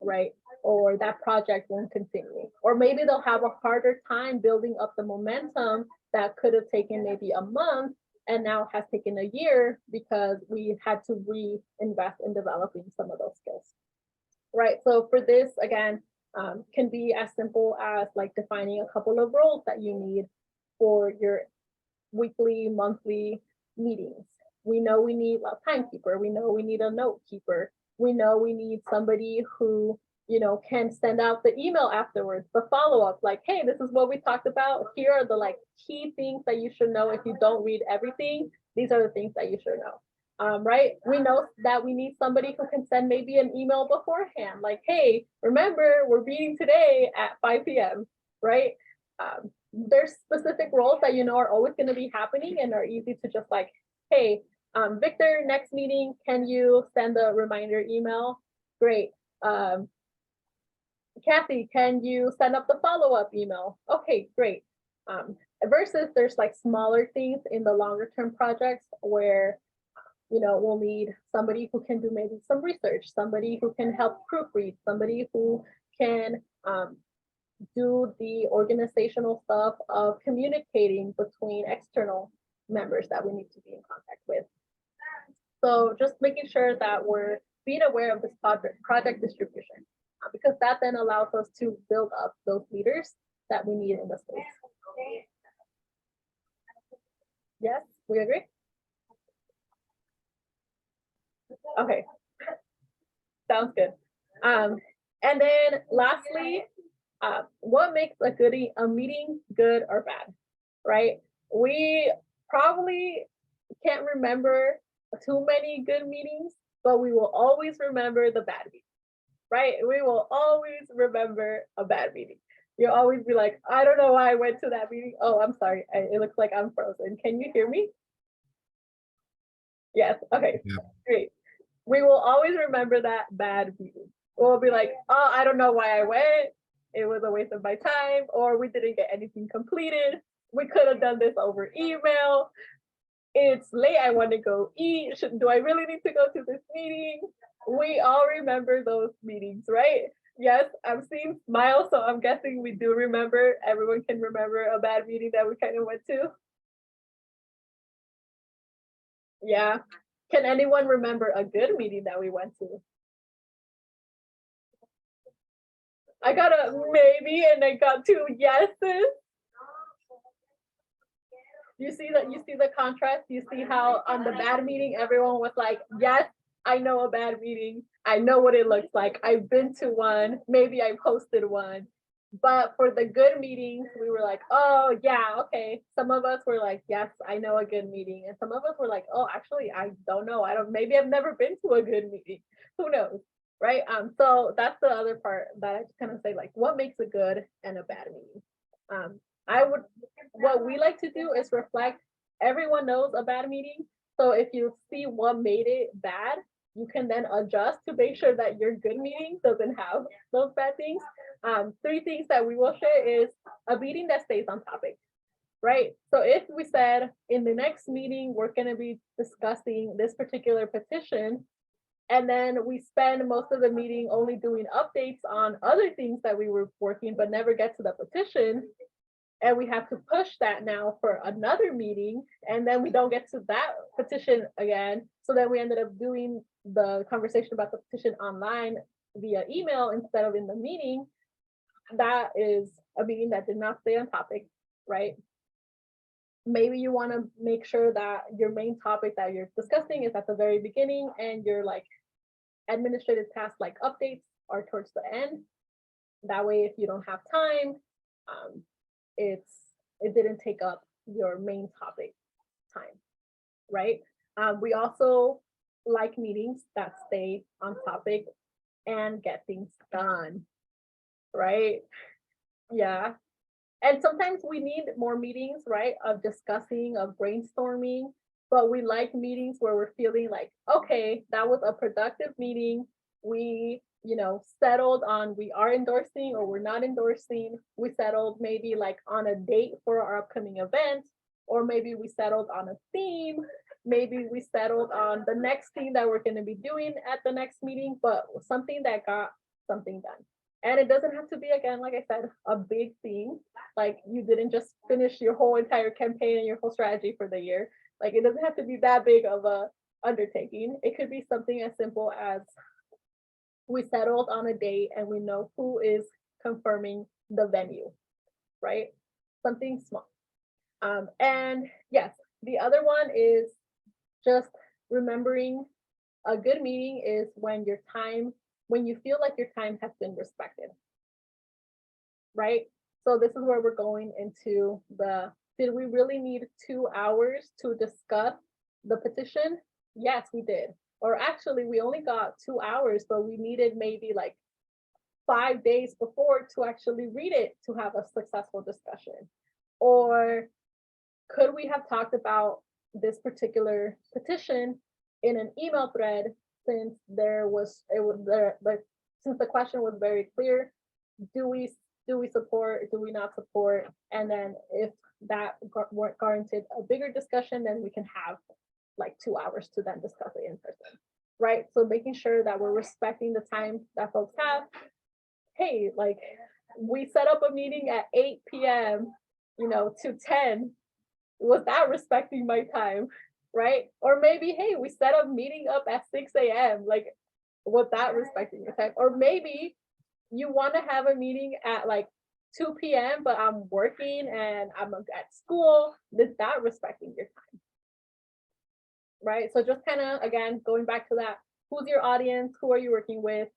right? Or that project won't continue. Or maybe they'll have a harder time building up the momentum that could have taken maybe a month and now has taken a year because we had to reinvest in developing some of those skills, right? So for this, again, can be as simple as like defining a couple of roles that you need for your weekly, monthly meetings. We know we need a timekeeper. We know we need a note keeper. We know we need somebody who, you know, can send out the email afterwards, the follow-up, like, hey, this is what we talked about. Here are the like key things that you should know. If you don't read everything, these are the things that you should know. Right? We know that we need somebody who can send maybe an email beforehand, like, hey, remember, we're meeting today at 5 p.m., right? There's specific roles that, you know, are always going to be happening and are easy to just like, hey, Victor, next meeting, can you send a reminder email? Great. Kathy, can you send up the follow-up email? Okay, great. Versus there's like smaller things in the longer term projects where, you know, we'll need somebody who can do maybe some research, somebody who can help proofread, somebody who can do the organizational stuff of communicating between external members that we need to be in contact with. So just making sure that we're being aware of this project distribution, because that then allows us to build up those leaders that we need in the space. Yes, we agree? Okay, sounds good. And then lastly, what makes a meeting good or bad, right? We probably can't remember too many good meetings, but we will always remember the bad meetings, right? We will always remember a bad meeting. You'll always be like, I don't know why I went to that meeting. Oh, I'm sorry. It looks like I'm frozen. Can you hear me? Yes. Okay, Yeah. great. We will always remember that bad meeting. We'll be like, oh, I don't know why I went. It was a waste of my time, or we didn't get anything completed. We could have done this over email. It's late, I want to go eat. Do I really need to go to this meeting? We all remember those meetings, right? Yes, I'm seeing smiles, so I'm guessing we do remember. Everyone can remember a bad meeting that we kind of went to. Yeah. Can anyone remember a good meeting that we went to? I got a maybe and I got 2 yeses. You see the contrast? You see how on the bad meeting, everyone was like, yes, I know a bad meeting. I know what it looks like. I've been to one. Maybe I posted one. But for the good meetings, we were like, oh, yeah, okay. Some of us were like, yes, I know a good meeting. And some of us were like, oh, actually, I don't know. Maybe I've never been to a good meeting. Who knows? right? So that's the other part that I just kind of say, like, what makes a good and a bad meeting. What we like to do is reflect. Everyone knows a bad meeting, so if you see what made it bad, you can then adjust to make sure that your good meeting doesn't have those bad things. Three things that we will share is a meeting that stays on topic, right? So if we said in the next meeting, we're going to be discussing this particular petition, and then we spend most of the meeting only doing updates on other things that we were working, but never get to the petition, and we have to push that now for another meeting, and then we don't get to that petition again. So then we ended up doing the conversation about the petition online via email instead of in the meeting. That is a meeting that did not stay on topic, right? Maybe you want to make sure that your main topic that you're discussing is at the very beginning, and your like administrative tasks like updates are towards the end. That way, if you don't have time, it didn't take up your main topic time, right? We also like meetings that stay on topic and get things done, right? Yeah. And sometimes we need more meetings, right? Of discussing, of brainstorming, but we like meetings where we're feeling like, okay, that was a productive meeting. We, settled on we are endorsing or we're not endorsing. We settled maybe like on a date for our upcoming event, or maybe we settled on a theme. Maybe we settled on the next thing that we're going to be doing at the next meeting, but something that got something done. And it doesn't have to be, again, like I said, a big thing. Like you didn't just finish your whole entire campaign and your whole strategy for the year. Like it doesn't have to be that big of a undertaking. It could be something as simple as we settled on a date and we know who is confirming the venue, right? Something small. And yes, the other one is just remembering a good meeting is when you feel like your time has been respected, right? So this is where we're going into did we really need 2 hours to discuss the petition? Yes, we did. Or actually, we only got 2 hours, but we needed maybe like 5 days before to actually read it to have a successful discussion. Or could we have talked about this particular petition in an email thread since since the question was very clear? Do we support? Do we not support? And then if that warranted a bigger discussion, then we can have like 2 hours to then discuss it in person, right? So making sure that we're respecting the time that folks have. Hey, like we set up a meeting at 8 p.m., to 10. Was that respecting my time, right? Or maybe, hey, we set up meeting up at 6 a.m. Like, was that respecting your time? Or maybe you want to have a meeting at like 2 p.m., but I'm working and I'm at school. Is that respecting your time? Right? So just kind of, again, going back to that, who's your audience? Who are you working with?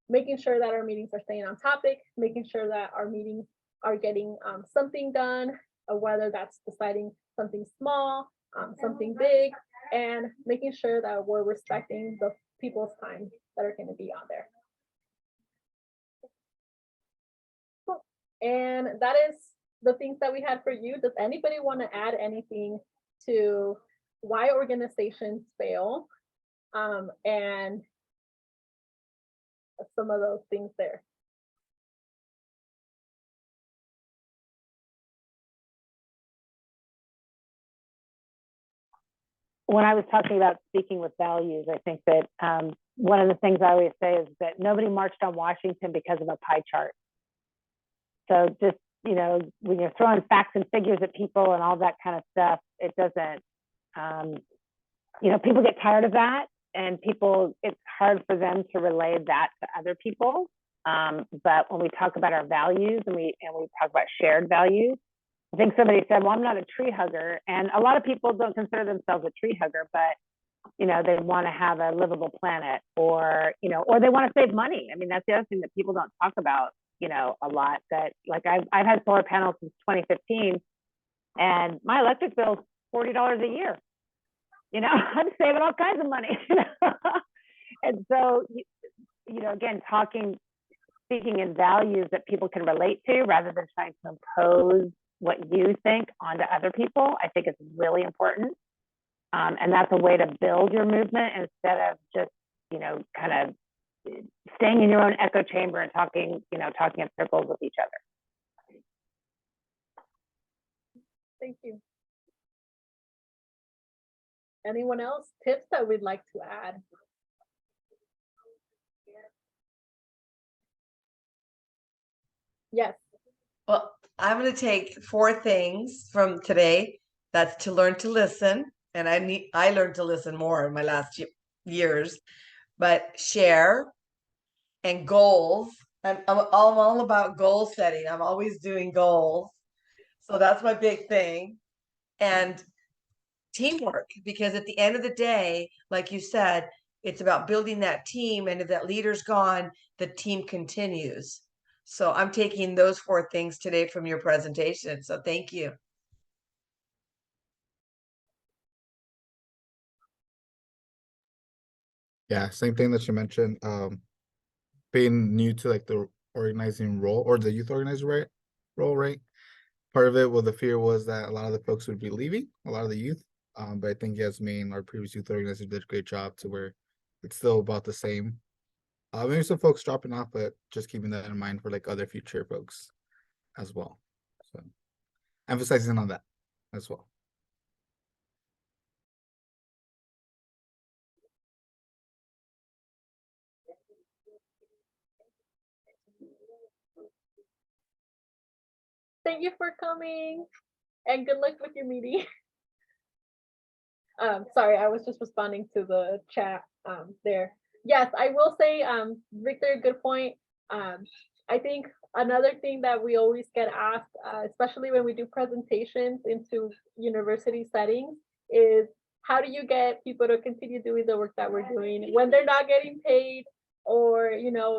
Making sure that our meetings are staying on topic, making sure that our meetings are getting something done, whether that's deciding something small, something big, and making sure that we're respecting the people's time that are going to be on there. Cool. And that is the things that we had for you. Does anybody want to add anything to why organizations fail and some of those things there? When I was talking about speaking with values, I think that one of the things I always say is that nobody marched on Washington because of a pie chart. So just, when you're throwing facts and figures at people and all that kind of stuff, it doesn't, people get tired of that, and it's hard for them to relay that to other people. But when we talk about our values and we talk about shared values, I think somebody said, well, I'm not a tree hugger. And a lot of people don't consider themselves a tree hugger, but, they want to have a livable planet, or they want to save money. I mean, that's the other thing that people don't talk about, a lot. That like I've had solar panels since 2015, and my electric bill is $40 a year. I'm saving all kinds of money. And so again, speaking in values that people can relate to rather than trying to impose what you think onto other people, I think is really important. And that's a way to build your movement instead of just, kind of staying in your own echo chamber and talking in circles with each other. Thank you. Anyone else? Tips that we'd like to add? Yes. Well, I'm going to take 4 things from today. That's to learn to listen. And I learned to listen more in my last years, but share and goals. I'm all about goal setting. I'm always doing goals. So that's my big thing. And teamwork, because at the end of the day, like you said, it's about building that team. And if that leader's gone, the team continues. So I'm taking those 4 things today from your presentation. So thank you. Yeah, same thing that you mentioned. Being new to like the organizing role or the youth organizer role, right? Part of it, well, the fear was that a lot of the folks would be leaving, a lot of the youth. But I think Yasmin, our previous youth organizer, did a great job to where it's still about the same. Maybe some folks dropping off, but just keeping that in mind for like other future folks as well. So emphasizing on that as well. Thank you for coming and good luck with your meeting. Sorry, I was just responding to the chat there. Yes, I will say, Victor, good point. I think another thing that we always get asked, especially when we do presentations into university settings, is how do you get people to continue doing the work that we're doing when they're not getting paid, or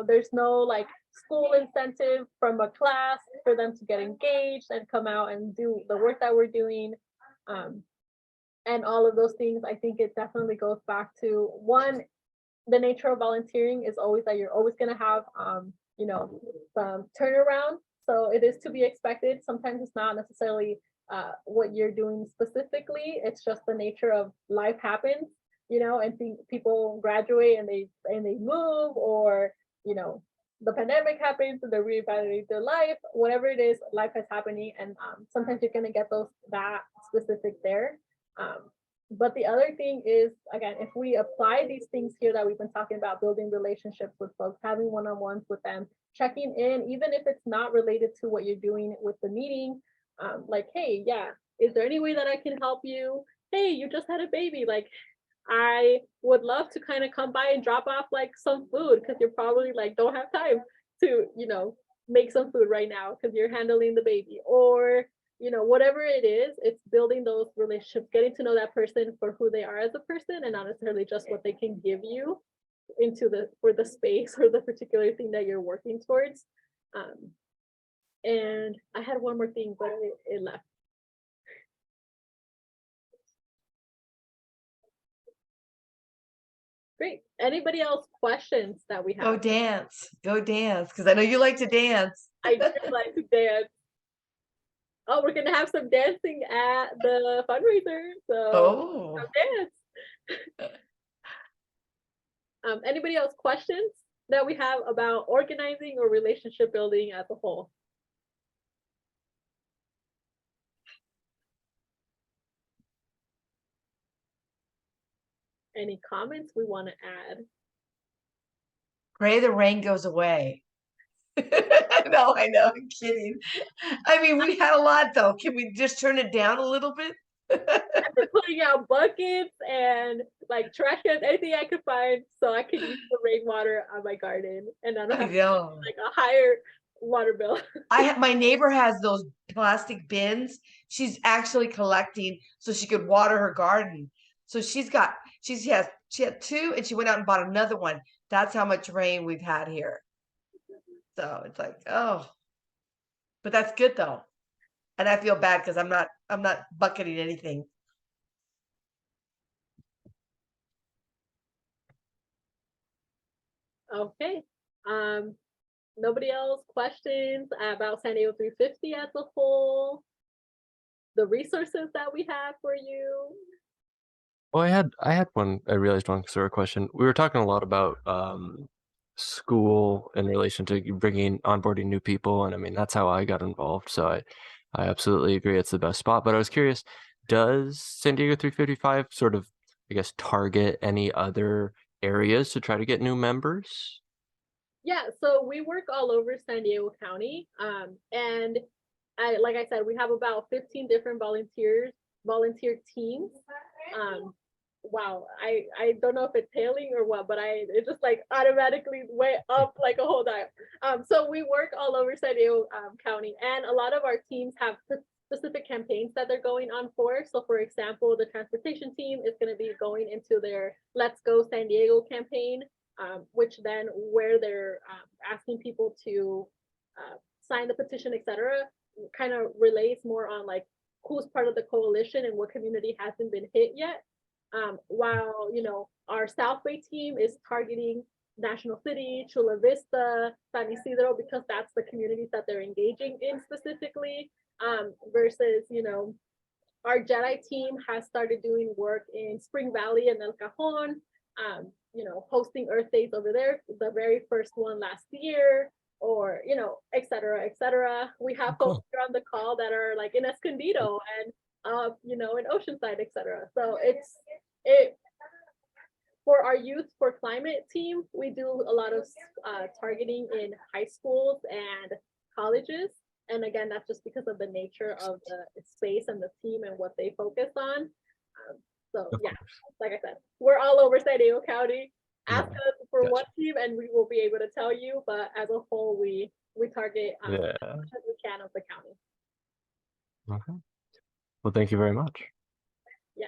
there's no like school incentive from a class for them to get engaged and come out and do the work that we're doing. And all of those things, I think it definitely goes back to one, the nature of volunteering is always that you're always going to have, some turnaround. So it is to be expected. Sometimes it's not necessarily what you're doing specifically. It's just the nature of life happens, and people graduate and they move, or, the pandemic happens and they reevaluate their life, whatever it is, life is happening. And sometimes you're going to get that specific there. But the other thing is, again, if we apply these things here that we've been talking about, building relationships with folks, having one-on-ones with them, checking in, even if it's not related to what you're doing with the meeting, like, hey, yeah, is there any way that I can help you? Hey, you just had a baby. Like, I would love to kind of come by and drop off like some food, because you're probably like, don't have time to, make some food right now because you're handling the baby, or whatever it is. It's building those relationships, getting to know that person for who they are as a person, and not necessarily just what they can give you for the space or the particular thing that you're working towards. And I had one more thing, but it left. Great. Anybody else questions that we have? Go dance, because I know you like to dance. I do like to dance. Oh, we're gonna have some dancing at the fundraiser, so dance. Anybody else questions that we have about organizing or relationship building as a whole? Any comments we want to add? Pray the rain goes away. No, I know, I'm kidding. I mean, we had a lot though. Can we just turn it down a little bit? I've been putting out buckets and like trash cans, anything I could find, so I could use the rainwater on my garden, and I don't have like a higher water bill. My neighbor has those plastic bins. She's actually collecting so she could water her garden. So she had 2 and she went out and bought another one. That's how much rain we've had here. So it's like, oh, but that's good though. And I feel bad because I'm not bucketing anything. Okay. Nobody else questions about San Diego 350 as a whole? The resources that we have for you? Well, I had I realized one sort of question. We were talking a lot about school in relation to bringing onboarding new people, and I mean that's how I got involved. So I absolutely agree it's the best spot. But I was curious, does San Diego 355 sort of, I guess, target any other areas to try to get new members? Yeah, so we work all over San Diego County. And like I said, we have about 15 different volunteer teams. Wow, I don't know if it's hailing or what, but it just like automatically went up like a whole dive. So we work all over San Diego County, and a lot of our teams have specific campaigns that they're going on for. So for example, the transportation team is going to be going into their Let's Go San Diego campaign, which then where they're asking people to sign the petition, etc., kind of relates more on like who's part of the coalition and what community hasn't been hit yet. While, you know, our South Bay team is targeting National City, Chula Vista, San Isidro, because that's the communities that they're engaging in specifically, versus, you know, our Jedi team has started doing work in Spring Valley and El Cajon, you know, hosting Earth Days over there, the very first one last year, or, you know, et cetera, et cetera. We have folks here on the call that are like in Escondido and, you know, in Oceanside, et cetera. So for our Youth for Climate team, we do a lot of targeting in high schools and colleges. And again, that's just because of the nature of the space and the team and what they focus on. So yeah, like I said, we're all over San Diego County. Ask us for what team and we will be able to tell you, but as a whole, we target as much as we can of the county. Okay. Well, thank you very much. Yeah.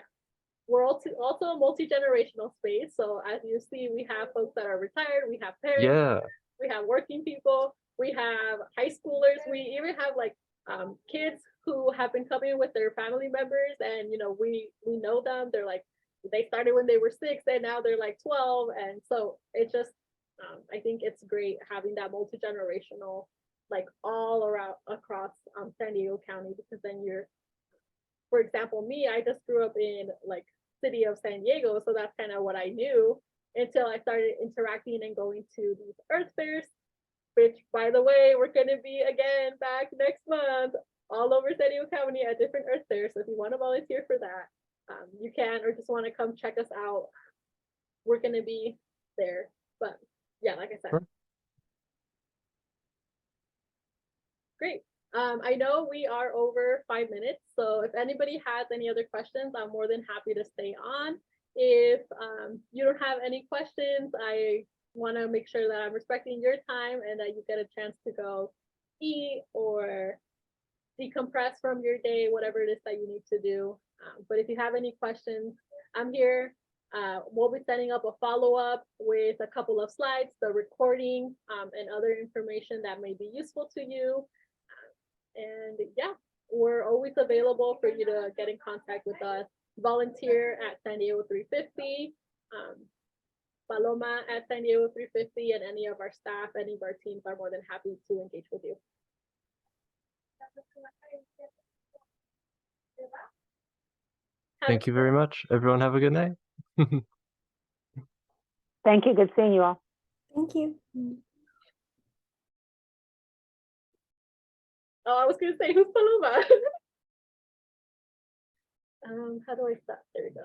We're also a multi-generational space. So as you see, we have folks that are retired, we have parents, we have working people, we have high schoolers, we even have like kids who have been coming with their family members, and you know, we know them. They're like, they started when they were 6 and now they're like 12. And so it just I think it's great having that multi-generational, like all around across San Diego County, because then you're, for example, me, I just grew up in like city of San Diego, so that's kind of what I knew until I started interacting and going to these Earth fairs, which by the way, we're going to be again back next month all over San Diego County at different Earth fairs. So if you want to volunteer for that, you can, or just want to come check us out, we're going to be there. But yeah, like I said. Great. I know we are over 5 minutes, so if anybody has any other questions, I'm more than happy to stay on. If you don't have any questions, I want to make sure that I'm respecting your time and that you get a chance to go eat or decompress from your day, whatever it is that you need to do. But if you have any questions, I'm here. We'll be setting up a follow-up with a couple of slides, the recording, and other information that may be useful to you. And yeah, we're always available for you to get in contact with us. Volunteer at San Diego 350, Paloma at San Diego 350, and any of our staff, any of our teams are more than happy to engage with you. Thank you very much. Everyone have a good night. Thank you. Good seeing you all. Thank you. Oh, I was gonna say, who's Paloma? How do I stop? There we go.